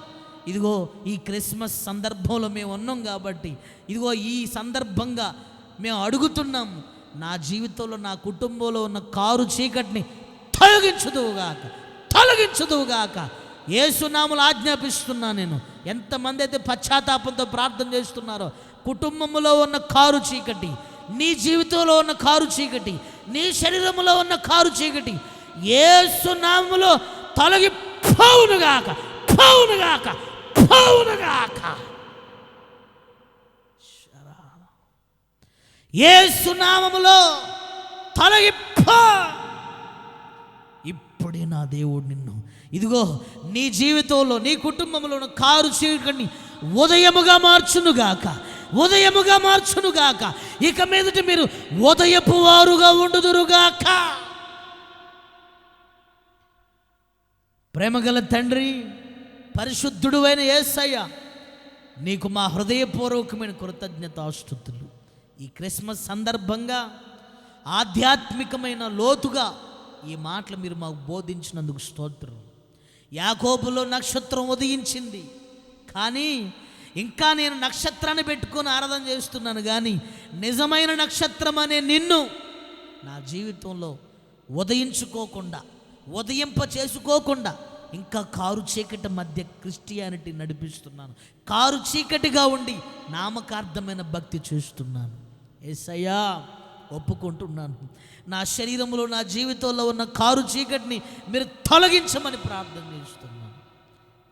ఇదిగో ఈ క్రిస్మస్ సందర్భంలో మేము ఉన్నాం కాబట్టి, ఇదిగో ఈ సందర్భంగా మేము అడుగుతున్నాము, నా జీవితంలో, నా కుటుంబంలో ఉన్న కారు చీకటిని తొలగించుదువుగాక. యేసునామములో ఆజ్ఞాపిస్తున్నా. నేను ఎంతమంది అయితే పశ్చాత్తాపంతో ప్రార్థన చేస్తున్నారో, కుటుంబంలో ఉన్న కారు చీకటి, నీ జీవితంలో ఉన్న కారు చీకటి, నీ శరీరంలో ఉన్న కారు చీకటి యేసునామములో తొలగిపోవునుగాక. యేసునామములో తొలగిపో. ఇప్పుడే నా దేవుడు నిన్ను, ఇదిగో నీ జీవితంలో, నీ కుటుంబంలో ఉన్న కారు చీకటిని ఉదయముగా మార్చునుగాక. ఇక మీదట మీరు ఉదయపు వారుగా ఉండుదురుగాక. ప్రేమగల తండ్రి, పరిశుద్ధుడు అయిన యేసయ్య, నీకు మా హృదయపూర్వకమైన కృతజ్ఞతాస్తుతులు. ఈ క్రిస్మస్ సందర్భంగా ఆధ్యాత్మికమైన లోతుగా ఈ మాటలు మీరు మాకు బోధించినందుకు స్తోత్రం. యాకోబులో నక్షత్రం ఉదయించింది, కానీ ఇంకా నేను నక్షత్రాన్ని పెట్టుకొని ఆరాధన చేస్తున్నాను. కానీ నిజమైన నక్షత్రం అనే నిన్ను నా జీవితంలో ఉదయింప చేసుకోకుండా ఇంకా కారు చీకటి మధ్య క్రిస్టియానిటీ నడిపిస్తున్నాను. కారు చీకటిగా ఉండి నామకార్థమైన భక్తి చేస్తున్నాను. యేసయ్యా ఒప్పుకుంటున్నాను, నా శరీరంలో నా జీవితంలో ఉన్న కారు చీకటిని మీరు తొలగించమని ప్రార్థన చేస్తున్నాను.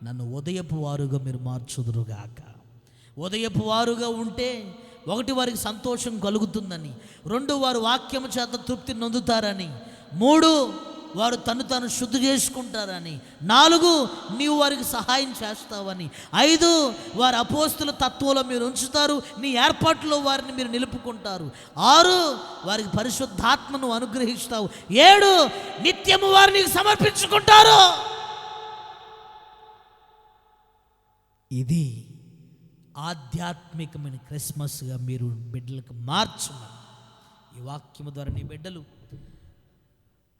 నన్ను ఉదయపు వారుగా మీరు మార్చుదురుగాక. ఉదయపు వారుగా ఉంటే 1 వారికి సంతోషం కలుగుతుందని, 2 వారు వాక్యము చేత తృప్తి నొందుతారని, 3 వారు తను శుద్ధి చేసుకుంటారని, 4 నీవు వారికి సహాయం చేస్తావని, 5 వారి అపోస్తుల తత్వంలో మీరు ఉంచుతారు, నీ ఏర్పాట్లో వారిని మీరు నిలుపుకుంటారు, 6 వారికి పరిశుద్ధాత్మను అనుగ్రహిస్తావు, 7 నిత్యము వారిని సమర్పించుకుంటారు. ఇది ఆధ్యాత్మికమైన క్రిస్మస్గా మీరు బిడ్డలకు మార్చమని ఈ వాక్యము ద్వారా నీ బిడ్డలు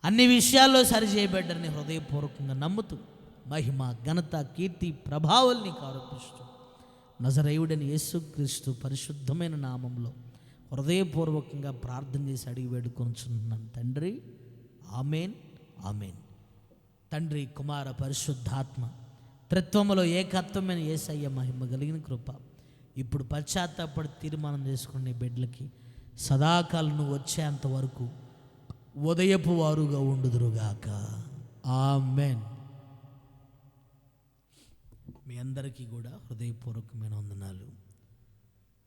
అన్ని విషయాల్లో సరిచేయబడ్డని హృదయపూర్వకంగా నమ్ముతూ మహిమ ఘనత కీర్తి ప్రభావాలు నీకు ఆరోపిస్తూ నజరేయుడని యేసుక్రీస్తు పరిశుద్ధమైన నామంలో హృదయపూర్వకంగా ప్రార్థన చేసి అడిగి వేడుకొంచున్నాను తండ్రి. Amen, amen. తండ్రి, కుమార, పరిశుద్ధాత్మ త్రిత్వములో ఏకత్వమైన యేసయ్య మహిమ కలిగిన కృప ఇప్పుడు పశ్చాత్తాపడి తీర్మానం చేసుకునే బిడ్డలకి సదాకాలం నువ్వు వచ్చేంత వరకు ఉదయపు వారుగా ఉండుదురుగాక. ఆమెన్. మీ అందరికీ కూడా హృదయపూర్వకమైన వందనాలు.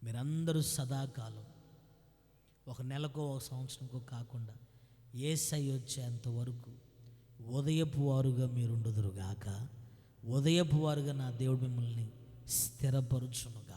మీరందరూ సదాకాలం, 1 నెలకో 1 సంవత్సరంకో కాకుండా యేసయ్య వచ్చేంత వరకు ఉదయపు వారుగా మీరు ఉండుదురుగాక. ఉదయపు వారుగా నా దేవుడు మిమ్మల్ని స్థిరపరచునుగా.